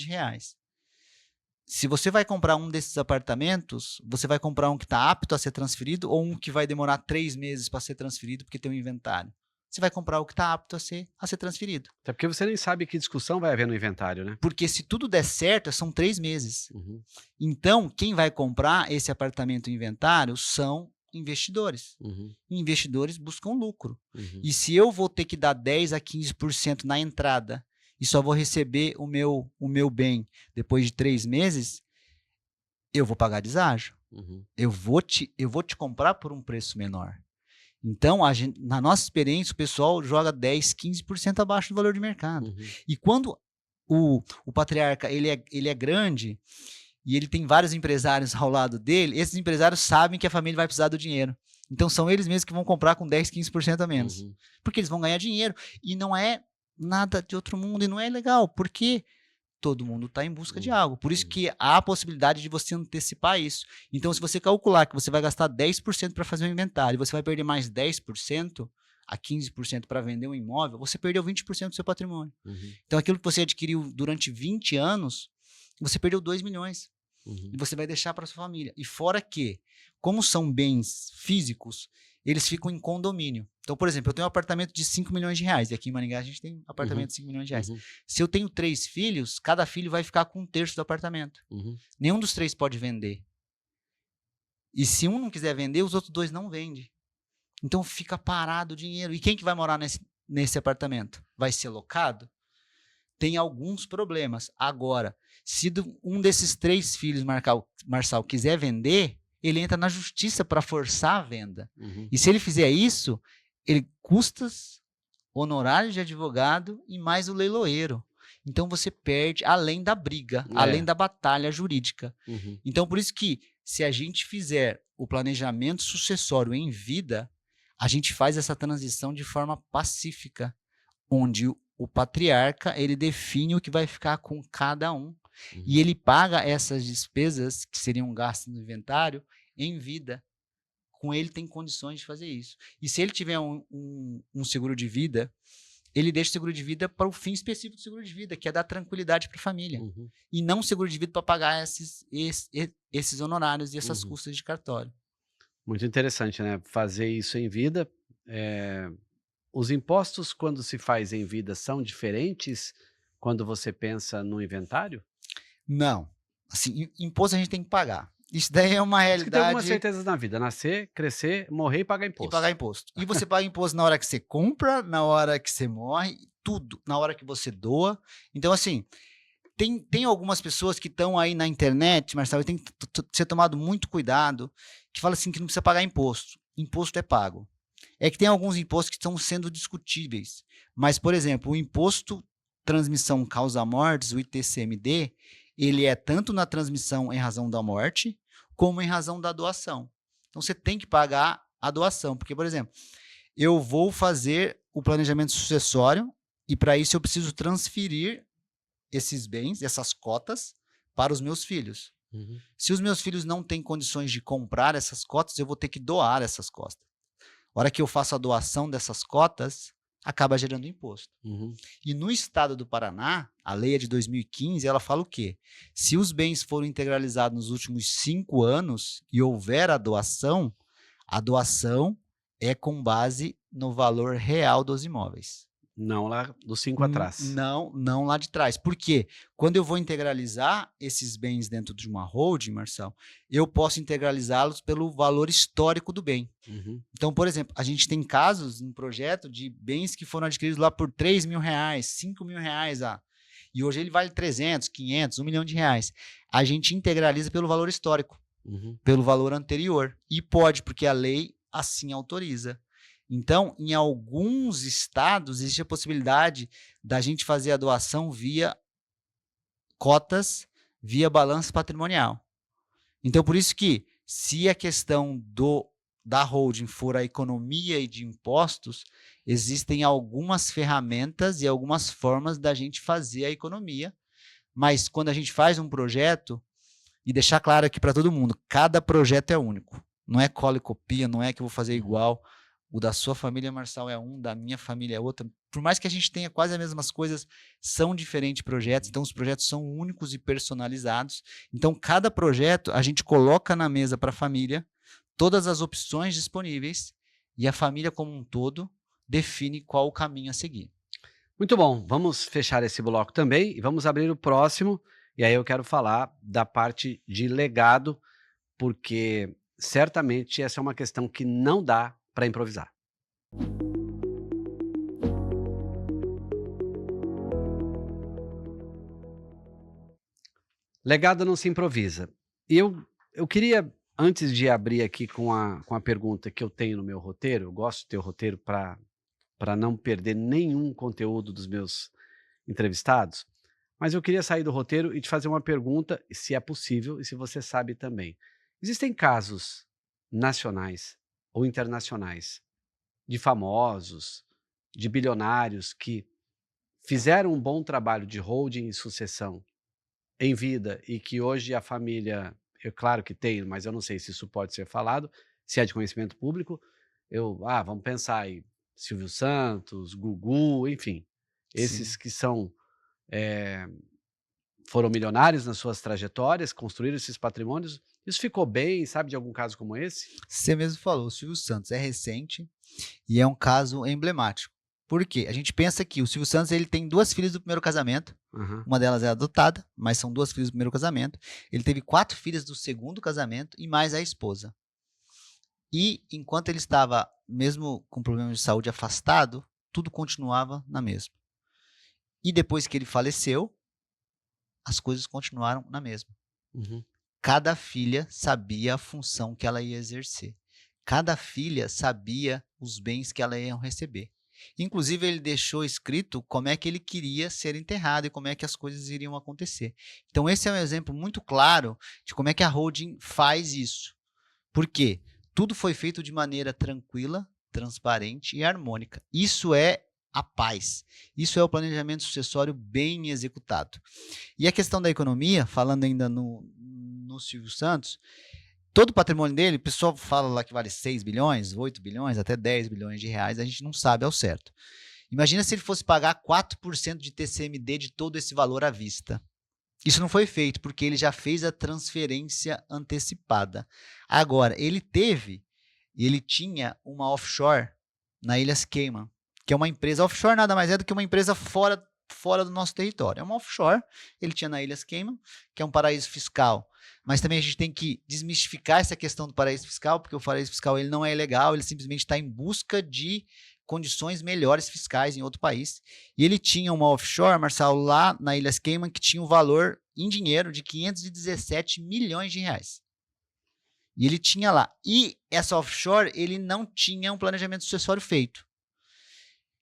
se você vai comprar um desses apartamentos, você vai comprar um que está apto a ser transferido ou um que vai demorar 3 meses para ser transferido porque tem um inventário? Você vai comprar o que está apto a ser transferido. Até porque você nem sabe que discussão vai haver no inventário, né? Porque se tudo der certo, são 3 meses. Uhum. Então, quem vai comprar esse apartamento em inventário são investidores. Uhum. Investidores buscam lucro. Uhum. E se eu vou ter que dar 10 a 15% na entrada e só vou receber o meu bem depois de 3 meses, eu vou pagar deságio. Uhum. Eu vou te comprar por um preço menor. Então, na nossa experiência, o pessoal joga 10, 15% abaixo do valor de mercado. Uhum. E quando o patriarca ele é grande e ele tem vários empresários ao lado dele, esses empresários sabem que a família vai precisar do dinheiro. Então, são eles mesmos que vão comprar com 10, 15% a menos. Uhum. Porque eles vão ganhar dinheiro. E não é nada de outro mundo, e não é legal, porque todo mundo está em busca de algo. Por isso que há a possibilidade de você antecipar isso. Então, se você calcular que você vai gastar 10% para fazer um inventário e você vai perder mais 10% a 15% para vender um imóvel, você perdeu 20% do seu patrimônio. Uhum. Então, aquilo que você adquiriu durante 20 anos, você perdeu 2 milhões. Uhum. E você vai deixar para sua família. E fora que, como são bens físicos, eles ficam em condomínio. Então, por exemplo, eu tenho um apartamento de 5 milhões de reais. E aqui em Maringá a gente tem um apartamento de 5 milhões de reais. Uhum. Se eu tenho 3 filhos, cada filho vai ficar com 1/3 do apartamento. Uhum. Nenhum dos 3 pode vender. E se um não quiser vender, os outros 2 não vendem. Então fica parado o dinheiro. E quem que vai morar nesse apartamento? Vai ser locado? Tem alguns problemas. Agora, se um desses 3 filhos, Marçal, quiser vender, ele entra na justiça para forçar a venda. Uhum. E se ele fizer isso, ele custas, honorários de advogado e mais o leiloeiro. Então você perde além da briga, além da batalha jurídica. Uhum. Então por isso que se a gente fizer o planejamento sucessório em vida, a gente faz essa transição de forma pacífica, onde o patriarca ele define o que vai ficar com cada um. Uhum. E ele paga essas despesas que seriam gastas no inventário em vida. Com ele tem condições de fazer isso. E se ele tiver um seguro de vida, ele deixa o seguro de vida para o fim específico do seguro de vida, que é dar tranquilidade para a família. Uhum. E não um seguro de vida para pagar esses honorários e essas Uhum. custas de cartório. Muito interessante, né? Fazer isso em vida. Os impostos, quando se faz em vida, são diferentes quando você pensa no inventário? Não. Assim, imposto a gente tem que pagar. Isso daí é uma Acho que tem algumas realidade. certezas na vida: nascer, crescer, morrer e pagar E imposto. pagar imposto. E você paga imposto na hora que você compra, na hora que você morre, tudo. Na hora que você doa. Então, assim, tem algumas pessoas que estão aí na internet, Marcelo, e tem que ser tomado muito cuidado, que fala assim que não precisa pagar imposto. Imposto é pago. É que tem alguns impostos que estão sendo discutíveis. Mas, por exemplo, o imposto transmissão causa-mortes, o ITCMD, ele é tanto na transmissão em razão da morte, como em razão da doação. Então, você tem que pagar a doação. Porque, por exemplo, eu vou fazer o planejamento sucessório e, para isso, eu preciso transferir esses bens, essas cotas, para os meus filhos. Uhum. Se os meus filhos não têm condições de comprar essas cotas, eu vou ter que doar essas cotas. A hora que eu faço a doação dessas cotas, acaba gerando imposto. Uhum. E no estado do Paraná, a lei é de 2015, ela fala o quê? Se os bens foram integralizados nos últimos 5 anos e houver a doação é com base no valor real dos imóveis. Não lá dos 5 atrás. Não lá de trás. Por quê? Quando eu vou integralizar esses bens dentro de uma holding, Marcelo, eu posso integralizá-los pelo valor histórico do bem. Uhum. Então, por exemplo, a gente tem casos em projeto de bens que foram adquiridos lá por 3 mil reais, 5 mil reais. E hoje ele vale 300, 500, 1 milhão de reais. A gente integraliza pelo valor histórico, pelo valor anterior. E pode, porque a lei assim autoriza. Então, em alguns estados, existe a possibilidade da gente fazer a doação via cotas, via balanço patrimonial. Então, por isso que, se a questão da holding for a economia e de impostos, existem algumas ferramentas e algumas formas da gente fazer a economia, mas quando a gente faz um projeto, e deixar claro aqui para todo mundo, cada projeto é único. Não é cola e copia, não é que eu vou fazer igual. O da sua família, Marçal, é um, da minha família é outro. por mais que a gente tenha quase as mesmas coisas, são diferentes projetos, então os projetos são únicos e personalizados. Então, cada projeto a gente coloca na mesa para a família todas as opções disponíveis e a família como um todo define qual o caminho a seguir. Muito bom, vamos fechar esse bloco também e vamos abrir o próximo. E aí eu quero falar da parte de legado, porque certamente essa é uma questão que não dá para improvisar. Legado não se improvisa. E eu queria, antes de abrir aqui com a pergunta que eu tenho no meu roteiro, eu gosto de ter o roteiro para não perder nenhum conteúdo dos meus entrevistados, mas eu queria sair do roteiro e te fazer uma pergunta, se é possível e se você sabe também. Existem casos nacionais ou internacionais de famosos, de bilionários que fizeram um bom trabalho de holding e sucessão em vida e que hoje a família, é claro que tem, mas eu não sei se isso pode ser falado, se é de conhecimento público, vamos pensar aí, Silvio Santos, Gugu, enfim, esses Sim. que foram milionários nas suas trajetórias, construíram esses patrimônios, isso ficou bem, sabe de algum caso como esse? Você mesmo falou, o Silvio Santos é recente e é um caso emblemático. Por quê? A gente pensa que o Silvio Santos ele tem 2 filhas do primeiro casamento, Aham. uma delas é adotada, mas são 2 filhas do primeiro casamento. Ele teve 4 filhas do segundo casamento e mais a esposa. E enquanto ele estava, mesmo com problemas de saúde, afastado, tudo continuava na mesma. E depois que ele faleceu, as coisas continuaram na mesma. Uhum. Cada filha sabia a função que ela ia exercer. Cada filha sabia os bens que ela ia receber. Inclusive, ele deixou escrito como é que ele queria ser enterrado e como é que as coisas iriam acontecer. Então, esse é um exemplo muito claro de como é que a holding faz isso. Por quê? Tudo foi feito de maneira tranquila, transparente e harmônica. Isso é a paz. Isso é o planejamento sucessório bem executado. E a questão da economia, falando ainda no Silvio Santos, todo o patrimônio dele, o pessoal fala lá que vale 6 bilhões, 8 bilhões, até 10 bilhões de reais, a gente não sabe ao certo. Imagina se ele fosse pagar 4% de TCMD de todo esse valor à vista. Isso não foi feito, porque ele já fez a transferência antecipada. Agora, ele tinha uma offshore na Ilhas Cayman, que é uma empresa offshore, nada mais é do que uma empresa fora do nosso território. É uma offshore, ele tinha na Ilhas Cayman, que é um paraíso fiscal. Mas também a gente tem que desmistificar essa questão do paraíso fiscal, porque o paraíso fiscal ele não é ilegal, ele simplesmente está em busca de condições melhores fiscais em outro país. E ele tinha uma offshore, Marcelo, lá na Ilhas Cayman, que tinha um valor em dinheiro de 517 milhões de reais. E ele tinha lá. E essa offshore, ele não tinha um planejamento sucessório feito.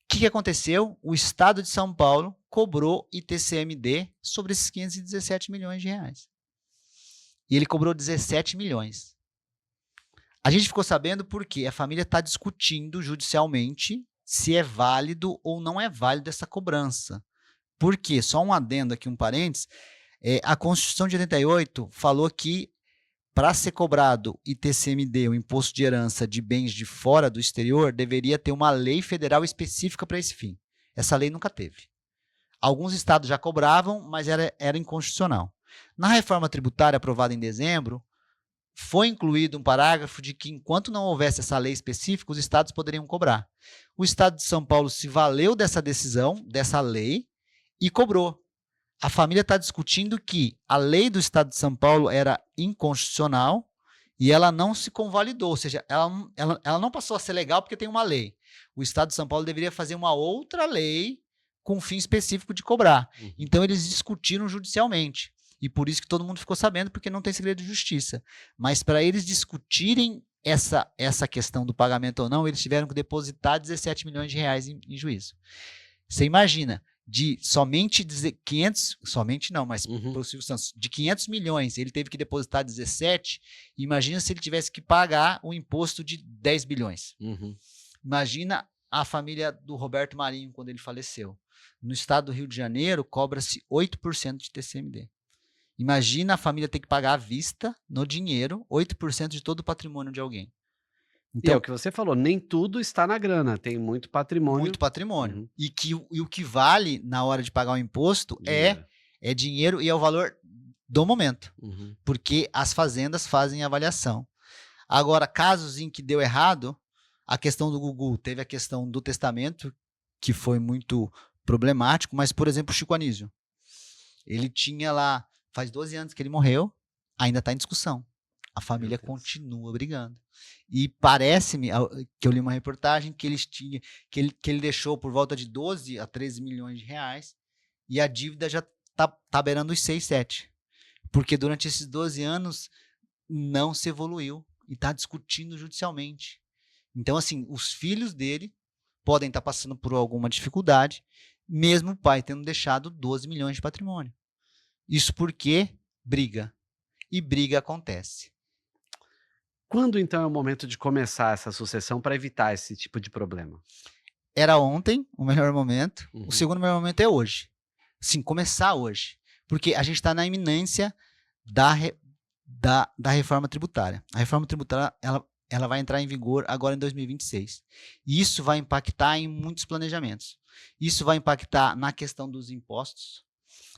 O que aconteceu? O Estado de São Paulo cobrou ITCMD sobre esses 517 milhões de reais. E ele cobrou 17 milhões. A gente ficou sabendo porque a família está discutindo judicialmente se é válido ou não é válido essa cobrança. Por quê? Só um adendo aqui, um parênteses. A Constituição de 88 falou que para ser cobrado ITCMD, o imposto de herança de bens de fora do exterior, deveria ter uma lei federal específica para esse fim. Essa lei nunca teve. Alguns estados já cobravam, mas era inconstitucional. Na reforma tributária aprovada em dezembro, foi incluído um parágrafo de que, enquanto não houvesse essa lei específica, os estados poderiam cobrar. O estado de São Paulo se valeu dessa decisão, dessa lei, e cobrou. A família está discutindo que a lei do estado de São Paulo era inconstitucional e ela não se convalidou, ou seja, ela não passou a ser legal porque tem uma lei. O estado de São Paulo deveria fazer uma outra lei com um fim específico de cobrar. Então, eles discutiram judicialmente. E por isso que todo mundo ficou sabendo, porque não tem segredo de justiça. Mas para eles discutirem essa questão do pagamento ou não, eles tiveram que depositar 17 milhões de reais em juízo. Você imagina, de somente 500, somente não, mas pelo Silvio Santos, de 500 milhões, ele teve que depositar 17, imagina se ele tivesse que pagar um imposto de 10 bilhões. Imagina a família do Roberto Marinho quando ele faleceu. No estado do Rio de Janeiro, cobra-se 8% de TCMD. Imagina a família ter que pagar à vista, no dinheiro, 8% de todo o patrimônio de alguém. E é Então, o que você falou, nem tudo está na grana, tem muito patrimônio. muito patrimônio. Uhum. E o que vale na hora de pagar o imposto Dinheiro. é dinheiro e é o valor do momento, Uhum. porque as fazendas fazem avaliação. Agora, casos em que deu errado, a questão do Gugu, teve a questão do testamento, que foi muito problemático, mas, por exemplo, o Chico Anísio, ele tinha lá, faz 12 anos que ele morreu, ainda está em discussão. A família Deus. continua brigando. E parece-me, que eu li uma reportagem, que ele deixou por volta de 12 a 13 milhões de reais, e a dívida já tá beirando os 6, 7. Porque durante esses 12 anos não se evoluiu e está discutindo judicialmente. Então, assim, os filhos dele podem estar passando por alguma dificuldade, mesmo o pai tendo deixado 12 milhões de patrimônio. Isso porque briga. E briga acontece. Quando então é o momento de começar essa sucessão para evitar esse tipo de problema? Era ontem o melhor momento, Uhum. o segundo melhor momento é hoje. Sim, começar hoje. Porque a gente está na iminência da reforma tributária. A reforma tributária ela vai entrar em vigor agora em 2026. E isso vai impactar em muitos planejamentos. Isso vai impactar na questão dos impostos.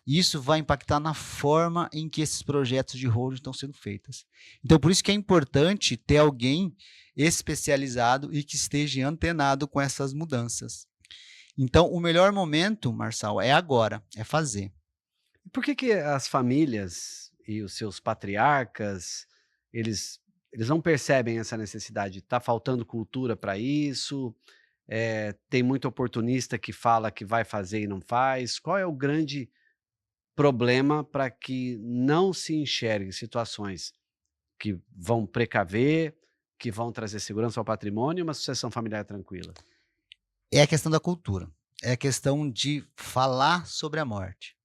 Isso vai impactar na forma em que esses projetos de holding estão sendo feitos. Então, por isso que é importante ter alguém especializado e que esteja antenado com essas mudanças. Então, o melhor momento, Marçal, é agora, é fazer. Por que as famílias e os seus patriarcas, eles não percebem essa necessidade? Está faltando cultura para isso? Tem muito oportunista que fala que vai fazer e não faz? Qual é o grande problema para que não se enxergue situações que vão precaver, que vão trazer segurança ao patrimônio e uma sucessão familiar tranquila? É a questão da cultura. É a questão de falar sobre a morte.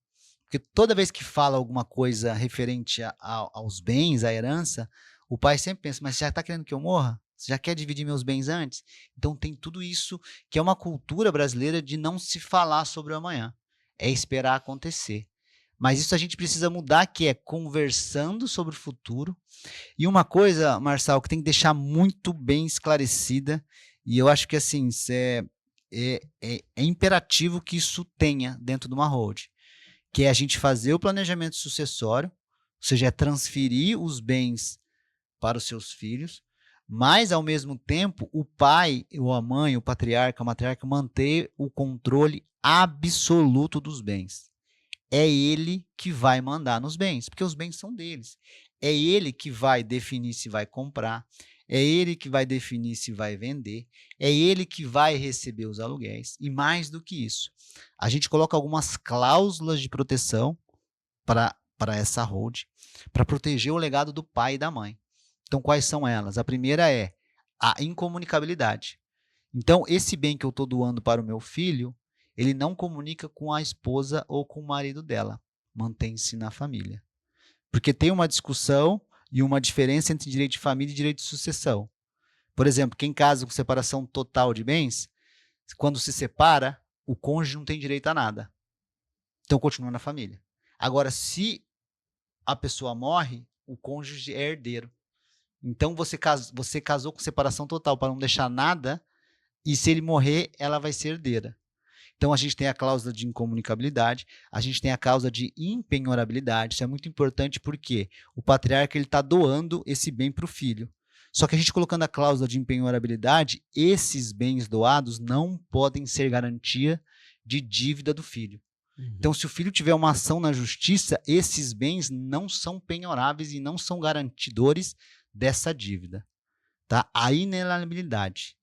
Porque toda vez que fala alguma coisa referente aos bens, à herança, o pai sempre pensa, mas você já está querendo que eu morra? Você já quer dividir meus bens antes? Então tem tudo isso que é uma cultura brasileira de não se falar sobre o amanhã. É esperar acontecer. Mas isso a gente precisa mudar, que é conversando sobre o futuro. E uma coisa, Marçal, que tem que deixar muito bem esclarecida, e eu acho que assim, é imperativo que isso tenha dentro de uma hold, que é a gente fazer o planejamento sucessório, ou seja, é transferir os bens para os seus filhos, mas, ao mesmo tempo, o pai, ou a mãe, o patriarca, a matriarca, manter o controle absoluto dos bens. É ele que vai mandar nos bens, porque os bens são deles. É ele que vai definir se vai comprar, é ele que vai definir se vai vender, é ele que vai receber os aluguéis. E mais do que isso, a gente coloca algumas cláusulas de proteção para essa hold, para proteger o legado do pai e da mãe. Então, quais são elas? A primeira é a incomunicabilidade. Então, esse bem que eu estou doando para o meu filho, ele não comunica com a esposa ou com o marido dela. Mantém-se na família. Porque tem uma discussão e uma diferença entre direito de família e direito de sucessão. Por exemplo, quem casa com separação total de bens, quando se separa, o cônjuge não tem direito a nada. Então, continua na família. Agora, se a pessoa morre, o cônjuge é herdeiro. Então, você casou com separação total para não deixar nada, e se ele morrer, ela vai ser herdeira. Então, a gente tem a cláusula de incomunicabilidade, a gente tem a cláusula de impenhorabilidade. Isso é muito importante porque o patriarca está doando esse bem para o filho. Só que a gente colocando a cláusula de impenhorabilidade, esses bens doados não podem ser garantia de dívida do filho. Então, se o filho tiver uma ação na justiça, esses bens não são penhoráveis e não são garantidores dessa dívida. Tá? A inalienabilidade.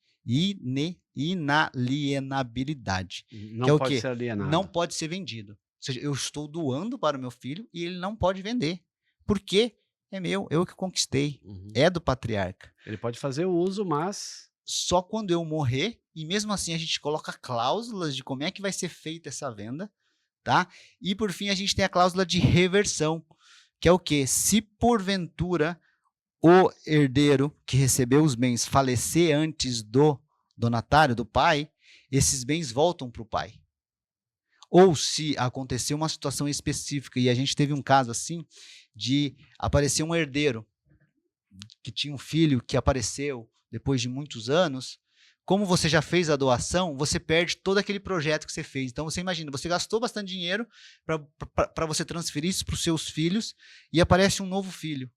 Inalienabilidade. Não Que é o pode quê? ser alienado. Não pode ser vendido. Ou seja, eu estou doando para o meu filho e ele não pode vender. Por quê? É meu, eu que conquistei. É do patriarca. Ele pode fazer o uso, mas Só quando eu morrer, e mesmo assim a gente coloca cláusulas de como é que vai ser feita essa venda, tá? E por fim a gente tem a cláusula de reversão, que é o quê? Se porventura o herdeiro que recebeu os bens falecer antes do donatário, do pai, esses bens voltam para o pai. Ou se acontecer uma situação específica, e a gente teve um caso assim, de aparecer um herdeiro que tinha um filho que apareceu depois de muitos anos, como você já fez a doação, você perde todo aquele projeto que você fez. Então, você imagina, você gastou bastante dinheiro para você transferir isso para os seus filhos e aparece um novo filho.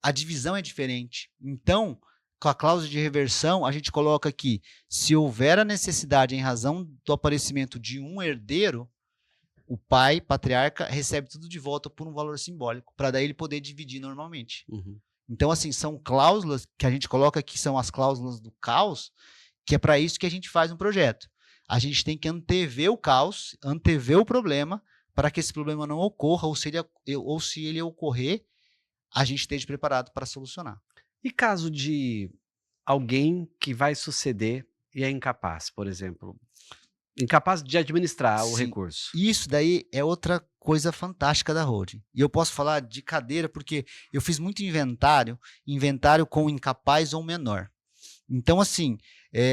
A divisão é diferente. Então, com a cláusula de reversão, a gente coloca aqui, se houver a necessidade em razão do aparecimento de um herdeiro, o pai, patriarca, recebe tudo de volta por um valor simbólico, para daí ele poder dividir normalmente. Uhum. Então, assim, são cláusulas que a gente coloca aqui, são as cláusulas do caos, que é para isso que a gente faz um projeto. A gente tem que antever o caos, antever o problema, para que esse problema não ocorra, ou se ele ocorrer, a gente esteja preparado para solucionar. E caso de alguém que vai suceder e é incapaz, por exemplo, incapaz de administrar o Sim, recurso? isso daí é outra coisa fantástica da holding. E eu posso falar de cadeira porque eu fiz muito inventário com incapaz ou menor. Então, assim,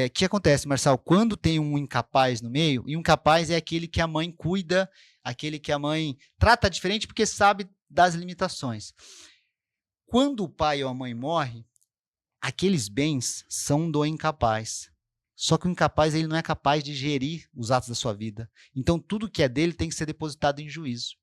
o que acontece, Marçal? Quando tem um incapaz no meio, e um incapaz é aquele que a mãe cuida, aquele que a mãe trata diferente porque sabe das limitações. Quando o pai ou a mãe morre, aqueles bens são do incapaz. Só que o incapaz ele não é capaz de gerir os atos da sua vida. Então, tudo que é dele tem que ser depositado em juízo.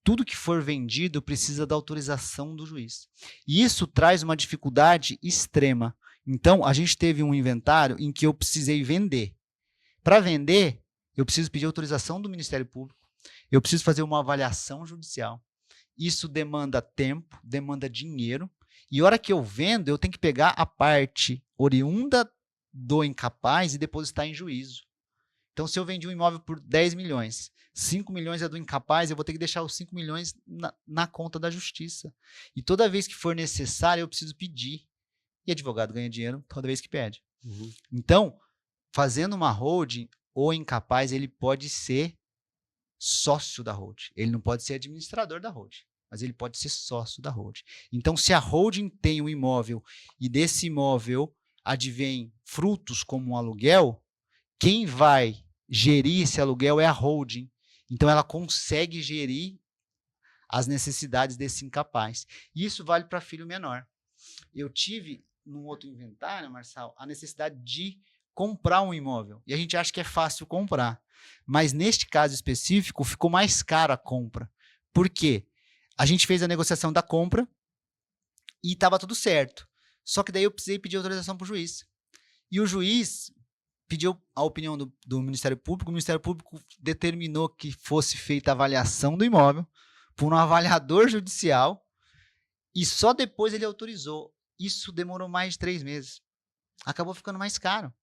Tudo que for vendido precisa da autorização do juiz. E isso traz uma dificuldade extrema. Então, a gente teve um inventário em que eu precisei vender. Para vender, eu preciso pedir autorização do Ministério Público, eu preciso fazer uma avaliação judicial. Isso demanda tempo, demanda dinheiro, e a hora que eu vendo, eu tenho que pegar a parte oriunda do incapaz e depositar em juízo. Então, se eu vendi um imóvel por 10 milhões, 5 milhões é do incapaz, eu vou ter que deixar os 5 milhões na conta da justiça. E toda vez que for necessário, eu preciso pedir. E advogado ganha dinheiro toda vez que pede. Uhum. Então, fazendo uma holding, o incapaz ele pode ser sócio da holding. Ele não pode ser administrador da holding, mas ele pode ser sócio da holding. Então, se a holding tem um imóvel e desse imóvel advém frutos como um aluguel, quem vai gerir esse aluguel é a holding. Então, ela consegue gerir as necessidades desse incapaz. E isso vale para filho menor. Eu tive, num outro inventário, Marçal, a necessidade de comprar um imóvel. E a gente acha que é fácil comprar. Mas neste caso específico, ficou mais caro a compra. Por quê? A gente fez a negociação da compra e estava tudo certo. Só que daí eu precisei pedir autorização para o juiz. E o juiz pediu a opinião do Ministério Público. O Ministério Público determinou que fosse feita a avaliação do imóvel por um avaliador judicial e só depois ele autorizou. Isso demorou mais de 3 meses. Acabou ficando mais caro.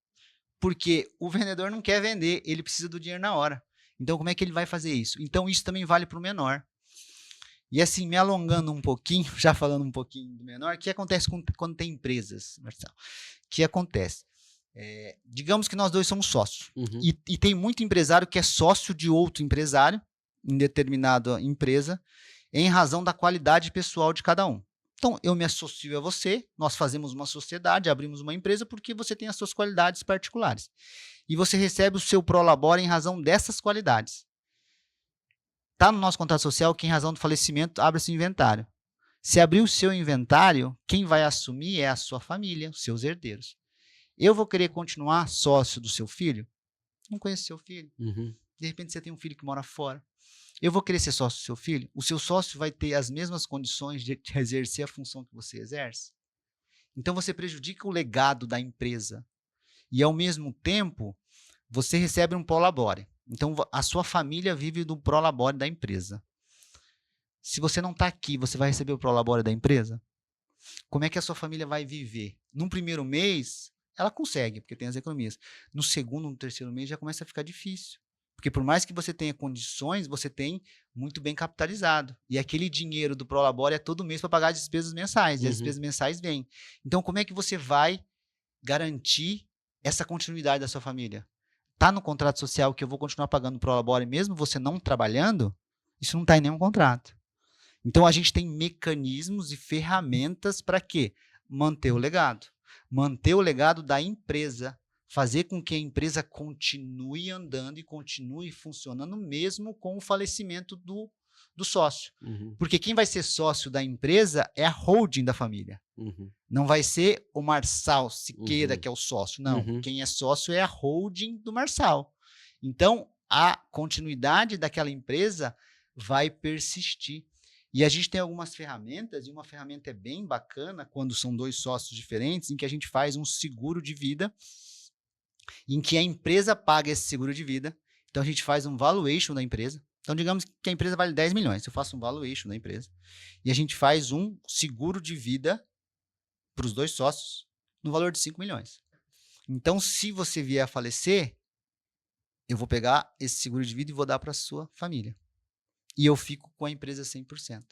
Porque o vendedor não quer vender, ele precisa do dinheiro na hora. Então, como é que ele vai fazer isso? Então, isso também vale para o menor. E assim, me alongando um pouquinho, já falando um pouquinho do menor, o que acontece quando tem empresas, Marcelo? O que acontece? Digamos que nós dois somos sócios. Uhum. E tem muito empresário que é sócio de outro empresário, em determinada empresa, em razão da qualidade pessoal de cada um. Então, eu me associo a você, nós fazemos uma sociedade, abrimos uma empresa porque você tem as suas qualidades particulares. E você recebe o seu prolabore em razão dessas qualidades. Está no nosso contrato social que, em razão do falecimento, abre-se inventário. Se abrir o seu inventário, quem vai assumir é a sua família, os seus herdeiros. Eu vou querer continuar sócio do seu filho? Não conheço seu filho. Uhum. De repente, você tem um filho que mora fora. Eu vou querer ser sócio do seu filho? O seu sócio vai ter as mesmas condições de exercer a função que você exerce? Então, você prejudica o legado da empresa. E, ao mesmo tempo, você recebe um prolabore. Então, a sua família vive do prolabore da empresa. Se você não está aqui, você vai receber o prolabore da empresa? Como é que a sua família vai viver? Num primeiro mês, ela consegue, porque tem as economias. No segundo, no terceiro mês, já começa a ficar difícil. Porque por mais que você tenha condições, você tem muito bem capitalizado. E aquele dinheiro do prolabore é todo mês para pagar as despesas mensais. E as despesas mensais vêm. Então, como é que você vai garantir essa continuidade da sua família? Está no contrato social que eu vou continuar pagando o prolabore mesmo você não trabalhando? Isso não está em nenhum contrato. Então, a gente tem mecanismos e ferramentas para quê? Manter o legado. Manter o legado da empresa. Fazer com que a empresa continue andando e continue funcionando mesmo com o falecimento do sócio. Uhum. Porque quem vai ser sócio da empresa é a holding da família. Uhum. Não vai ser o Marçal Siqueira, Uhum. que é o sócio. Não. Uhum. Quem é sócio é a holding do Marçal. Então, a continuidade daquela empresa vai persistir. E a gente tem algumas ferramentas, e uma ferramenta é bem bacana quando são dois sócios diferentes, em que a gente faz um seguro de vida, em que a empresa paga esse seguro de vida. Então, a gente faz um valuation da empresa. Então, digamos que a empresa vale 10 milhões. Eu faço um valuation da empresa. E a gente faz um seguro de vida para os dois sócios no valor de 5 milhões. Então, se você vier a falecer, eu vou pegar esse seguro de vida e vou dar para a sua família. E eu fico com a empresa 100%.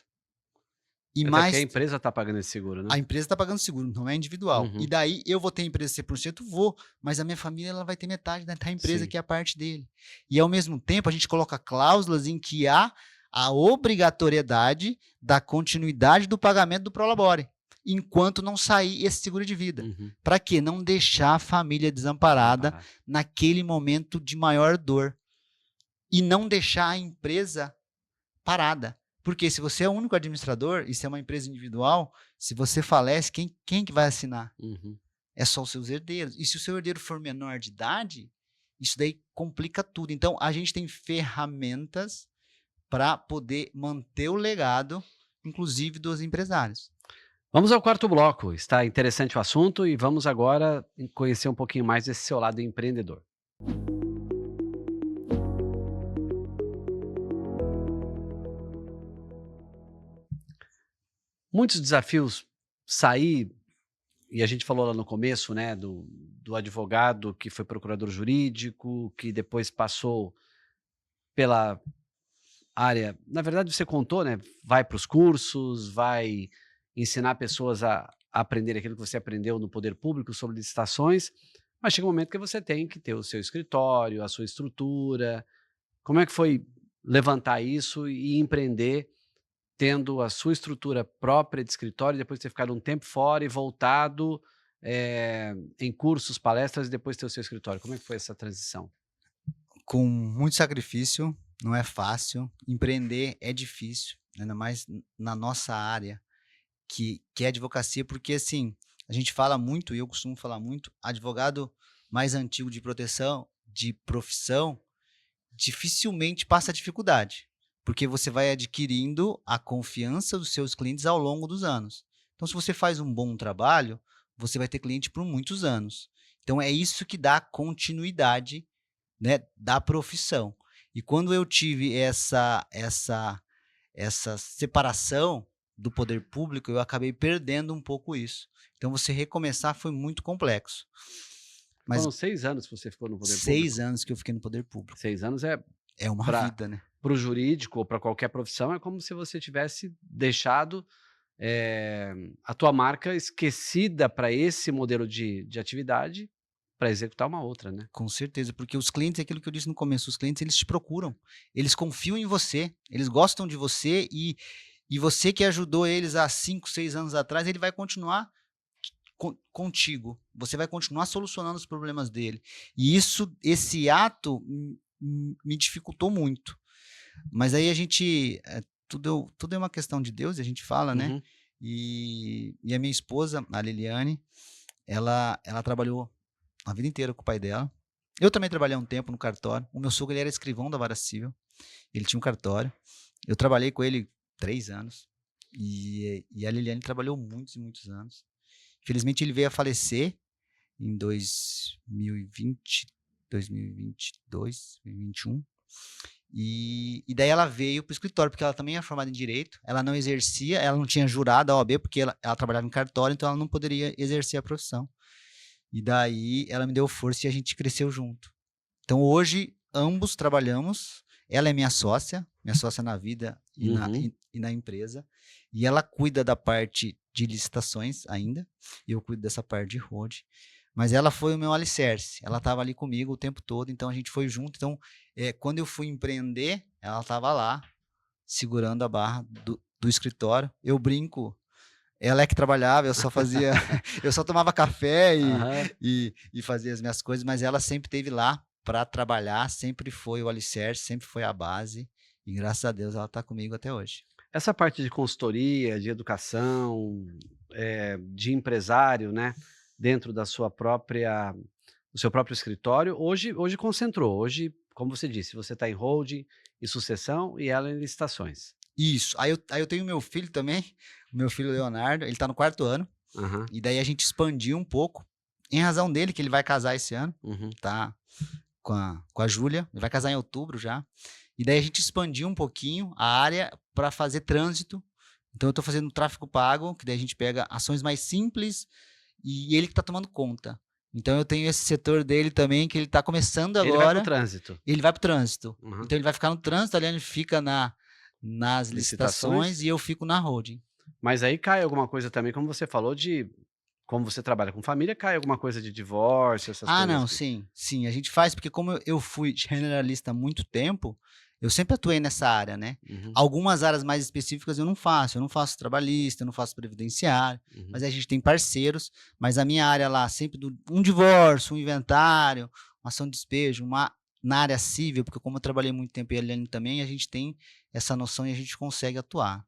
E Até mais, porque a empresa está pagando esse seguro, né? a empresa está pagando seguro, não é individual. Uhum. E daí eu vou ter a empresa 100%, vou, mas a minha família ela vai ter metade da empresa, Sim. que é a parte dele. E ao mesmo tempo a gente coloca cláusulas em que há a obrigatoriedade da continuidade do pagamento do prolabore, enquanto não sair esse seguro de vida. Uhum. Para quê? Não deixar a família desamparada naquele momento de maior dor. E não deixar a empresa parada. Porque se você é o único administrador, e se é uma empresa individual, se você falece, quem que vai assinar? Uhum. É só os seus herdeiros. E se o seu herdeiro for menor de idade, isso daí complica tudo. Então, a gente tem ferramentas para poder manter o legado, inclusive dos empresários. Vamos ao quarto bloco. Está interessante o assunto e vamos agora conhecer um pouquinho mais desse seu lado empreendedor. Muitos desafios sair, e a gente falou lá no começo, né, do advogado que foi procurador jurídico, que depois passou pela área, na verdade você contou, né, vai para os cursos, vai ensinar pessoas a aprender aquilo que você aprendeu no poder público sobre licitações, mas chega um momento que você tem que ter o seu escritório, a sua estrutura. Como é que foi levantar isso e empreender tendo a sua estrutura própria de escritório, depois de ter ficado um tempo fora e voltado, em cursos, palestras e depois ter o seu escritório? Como é que foi essa transição? Com muito sacrifício, não é fácil. Empreender é difícil, ainda mais na nossa área, que é advocacia, porque assim, a gente fala muito, e eu costumo falar muito, advogado mais antigo de proteção, de profissão, dificilmente passa dificuldade, porque você vai adquirindo a confiança dos seus clientes ao longo dos anos. Então, se você faz um bom trabalho, você vai ter cliente por muitos anos. Então, é isso que dá continuidade, né, da profissão. E quando eu tive essa separação do poder público, eu acabei perdendo um pouco isso. Então, você recomeçar foi muito complexo. Mas Foram 6 anos que você ficou no poder público? 6 anos que eu fiquei no poder público. 6 anos É uma vida, né? para o jurídico ou para qualquer profissão, é como se você tivesse deixado a tua marca esquecida para esse modelo de atividade, para executar uma outra, né? Com certeza, porque os clientes, é aquilo que eu disse no começo, os clientes eles te procuram, eles confiam em você, eles gostam de você e você que ajudou eles há 5, 6 anos atrás, ele vai continuar contigo, você vai continuar solucionando os problemas dele. E esse ato me dificultou muito. Mas aí a gente, tudo é uma questão de Deus, a gente fala, né? Uhum. E a minha esposa, a Liliane, ela trabalhou a vida inteira com o pai dela. Eu também trabalhei um tempo no cartório. O meu sogro ele era escrivão da Vara Civil. Ele tinha um cartório. Eu trabalhei com ele 3 anos. E a Liliane trabalhou muitos e muitos anos. Infelizmente, ele veio a falecer em 2020, 2022, 2021. E daí ela veio para o escritório, porque ela também é formada em Direito. Ela não exercia, ela não tinha jurado a OAB, porque ela trabalhava em cartório, então ela não poderia exercer a profissão. E daí ela me deu força e a gente cresceu junto. Então hoje, ambos trabalhamos. Ela é minha sócia na vida e, e na empresa. E ela cuida da parte de licitações ainda. E eu cuido dessa parte de road. Mas ela foi o meu alicerce. Ela estava ali comigo o tempo todo, então a gente foi junto. Então, quando eu fui empreender, ela estava lá, segurando a barra do escritório. Eu brinco. Ela é que trabalhava, eu só fazia, eu só tomava café e fazia as minhas coisas, mas ela sempre esteve lá para trabalhar, sempre foi o alicerce, sempre foi a base, E graças a Deus ela está comigo até hoje. Essa parte de consultoria, de educação, de empresário, né, dentro da sua própria do seu próprio escritório, hoje concentrou. Hoje, como você disse, você está em holding e sucessão e ela em licitações. Isso. Aí eu tenho meu filho também, o meu filho Leonardo, ele está no 4º ano, Aham, e daí a gente expandiu um pouco, em razão dele, que ele vai casar esse ano, uhum. tá? Com a Júlia, ele vai casar em outubro já. E daí a gente expandiu um pouquinho a área para fazer trânsito. Então eu estou fazendo tráfego pago, que daí a gente pega ações mais simples e ele que está tomando conta. Então eu tenho esse setor dele também, que ele está começando Ele vai para o agora, trânsito. ele vai para o trânsito. Uhum. Então ele vai ficar no trânsito, ali ele fica nas licitações e eu fico na holding. Mas aí cai alguma coisa também, como você falou, como você trabalha com família, cai alguma coisa de divórcio, essas Ah, coisas não, assim. sim, a gente faz, porque como eu fui generalista há muito tempo, eu sempre atuei nessa área, né? Uhum, Algumas áreas mais específicas eu não faço trabalhista, eu não faço previdenciário, uhum. mas a gente tem parceiros, mas a minha área lá, sempre um divórcio, um inventário, uma ação de despejo, na área civil, porque como eu trabalhei muito tempo em Eliane também, a gente tem essa noção e a gente consegue atuar.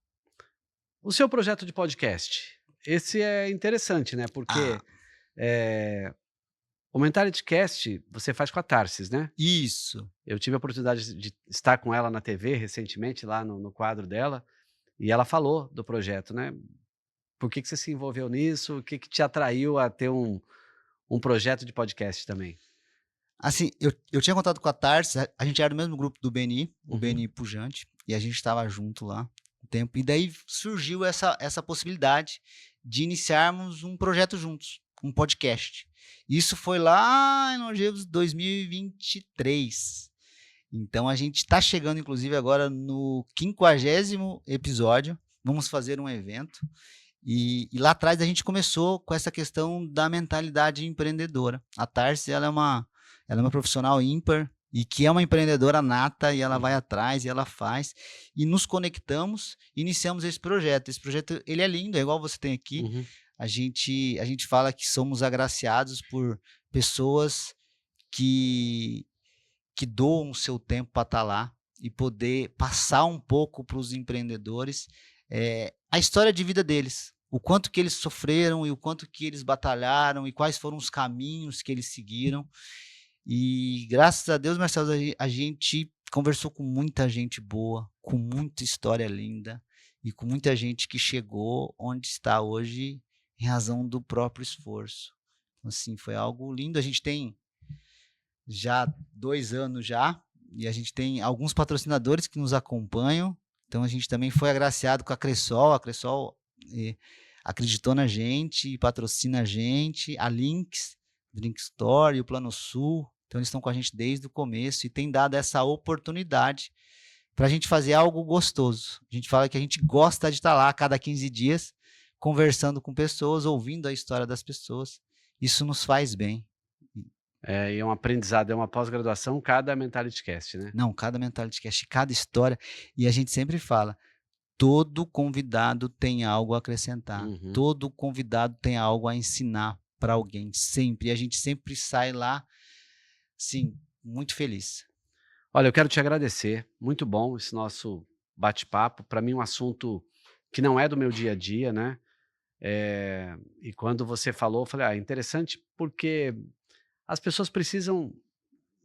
O seu projeto de podcast, esse é interessante, né, Ah, porque, eh, o MentalityCast você faz com a Tarsis, né? isso. Eu tive a oportunidade de estar com ela na TV recentemente, lá no quadro dela, e ela falou do projeto, né. Por que você se envolveu nisso? O que te atraiu a ter um projeto de podcast também? Assim, eu tinha contato com a Tarsis, a gente era do mesmo grupo do BNI, o Uhum, BNI Pujante, e a gente estava junto lá um tempo. E daí surgiu essa possibilidade de iniciarmos um projeto juntos, um podcast. Isso foi lá em Longevos 2023. Então a gente está chegando, inclusive, agora no 50º episódio. Vamos fazer um evento. E lá atrás a gente começou com essa questão da mentalidade empreendedora. A Tarsi, ela é uma profissional ímpar e que é uma empreendedora nata e ela vai uhum, atrás e ela faz. E nos conectamos e iniciamos esse projeto. Esse projeto, ele é lindo, é igual você tem aqui. uhum. A gente fala que somos agraciados por pessoas que, que doam o seu tempo para estar lá e poder passar um pouco para os empreendedores a história de vida deles, o quanto que eles sofreram e o quanto que eles batalharam e quais foram os caminhos que eles seguiram. E graças a Deus, Marcelo, a gente conversou com muita gente boa, com muita história linda e com muita gente que chegou onde está hoje em razão do próprio esforço. Então, assim, foi algo lindo. A gente tem já 2 anos já, e a gente tem alguns patrocinadores que nos acompanham. Então a gente também foi agraciado com a Cressol acreditou na gente e patrocina a gente, a Lynx, Drink Store e o Plano Sul. Então eles estão com a gente desde o começo e tem dado essa oportunidade para a gente fazer algo gostoso. A gente fala que a gente gosta de estar lá a cada 15 dias, conversando com pessoas, ouvindo a história das pessoas. Isso nos faz bem. E é um aprendizado, é uma pós-graduação cada MentalityCast, né? Não, cada Mentality Cast, cada história. E a gente sempre fala, todo convidado tem algo a acrescentar. Uhum. Todo convidado tem algo a ensinar para alguém, sempre. E a gente sempre sai lá, sim, muito feliz. Olha, eu quero te agradecer, muito bom esse nosso bate-papo, para mim um assunto que não é do meu dia a dia, né, e quando você falou, eu falei: "Ah, interessante porque as pessoas precisam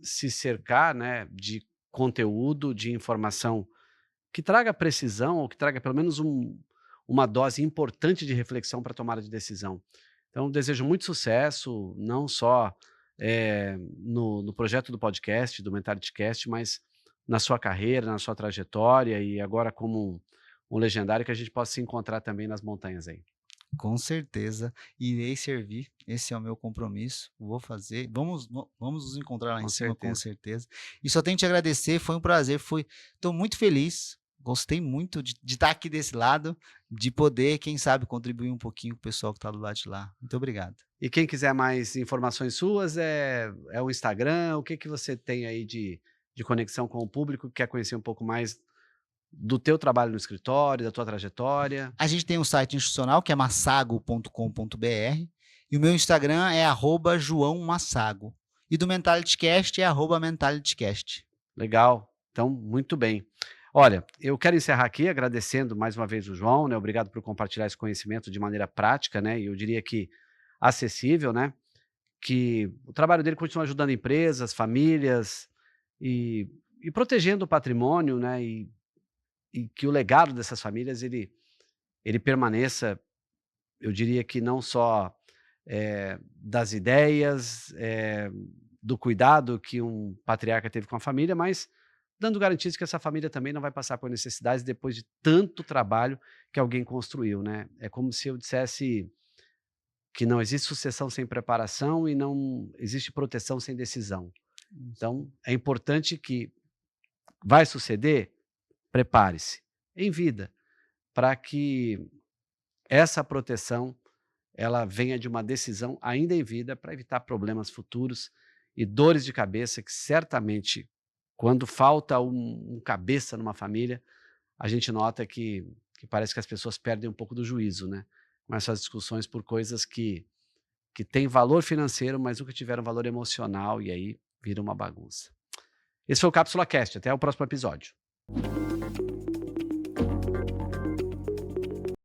se cercar, né, de conteúdo, de informação que traga precisão ou que traga pelo menos uma dose importante de reflexão para tomada de decisão". Então desejo muito sucesso, não só, no projeto do podcast, do MentalityCast, mas na sua carreira, na sua trajetória e agora como um legendário que a gente possa se encontrar também nas montanhas aí. Com certeza, irei servir. Esse é o meu compromisso. Vou fazer. Vamos nos encontrar lá em Com cima, com certeza. certeza. E só tenho que te agradecer. Foi um prazer. Estou muito feliz. Gostei muito de estar aqui desse lado, de poder, quem sabe, contribuir um pouquinho com o pessoal que está do lado de lá. Muito obrigado. E quem quiser mais informações suas, é o Instagram, o que que você tem aí de conexão com o público que quer conhecer um pouco mais do teu trabalho no escritório, da tua trajetória? A gente tem um site institucional que é massago.com.br e o meu Instagram é @joãomassago. E do MentalityCast é @mentalitycast. Legal, então muito bem. Olha, eu quero encerrar aqui agradecendo mais uma vez o João, né, obrigado por compartilhar esse conhecimento de maneira prática, né, e eu diria que acessível, né, que o trabalho dele continua ajudando empresas, famílias e protegendo o patrimônio, né, e que o legado dessas famílias ele permaneça, eu diria que não só, das ideias, do cuidado que um patriarca teve com a família, mas dando garantias que essa família também não vai passar por necessidades depois de tanto trabalho que alguém construiu, né. É como se eu dissesse que não existe sucessão sem preparação e não existe proteção sem decisão. Então, é importante que vai suceder, prepare-se em vida, para que essa proteção ela venha de uma decisão ainda em vida para evitar problemas futuros e dores de cabeça que certamente, quando falta um cabeça numa família, a gente nota que parece que as pessoas perdem um pouco do juízo, né? Com essas discussões por coisas que têm valor financeiro, mas nunca tiveram valor emocional e aí vira uma bagunça. Esse foi o Cápsula Cast, até o próximo episódio.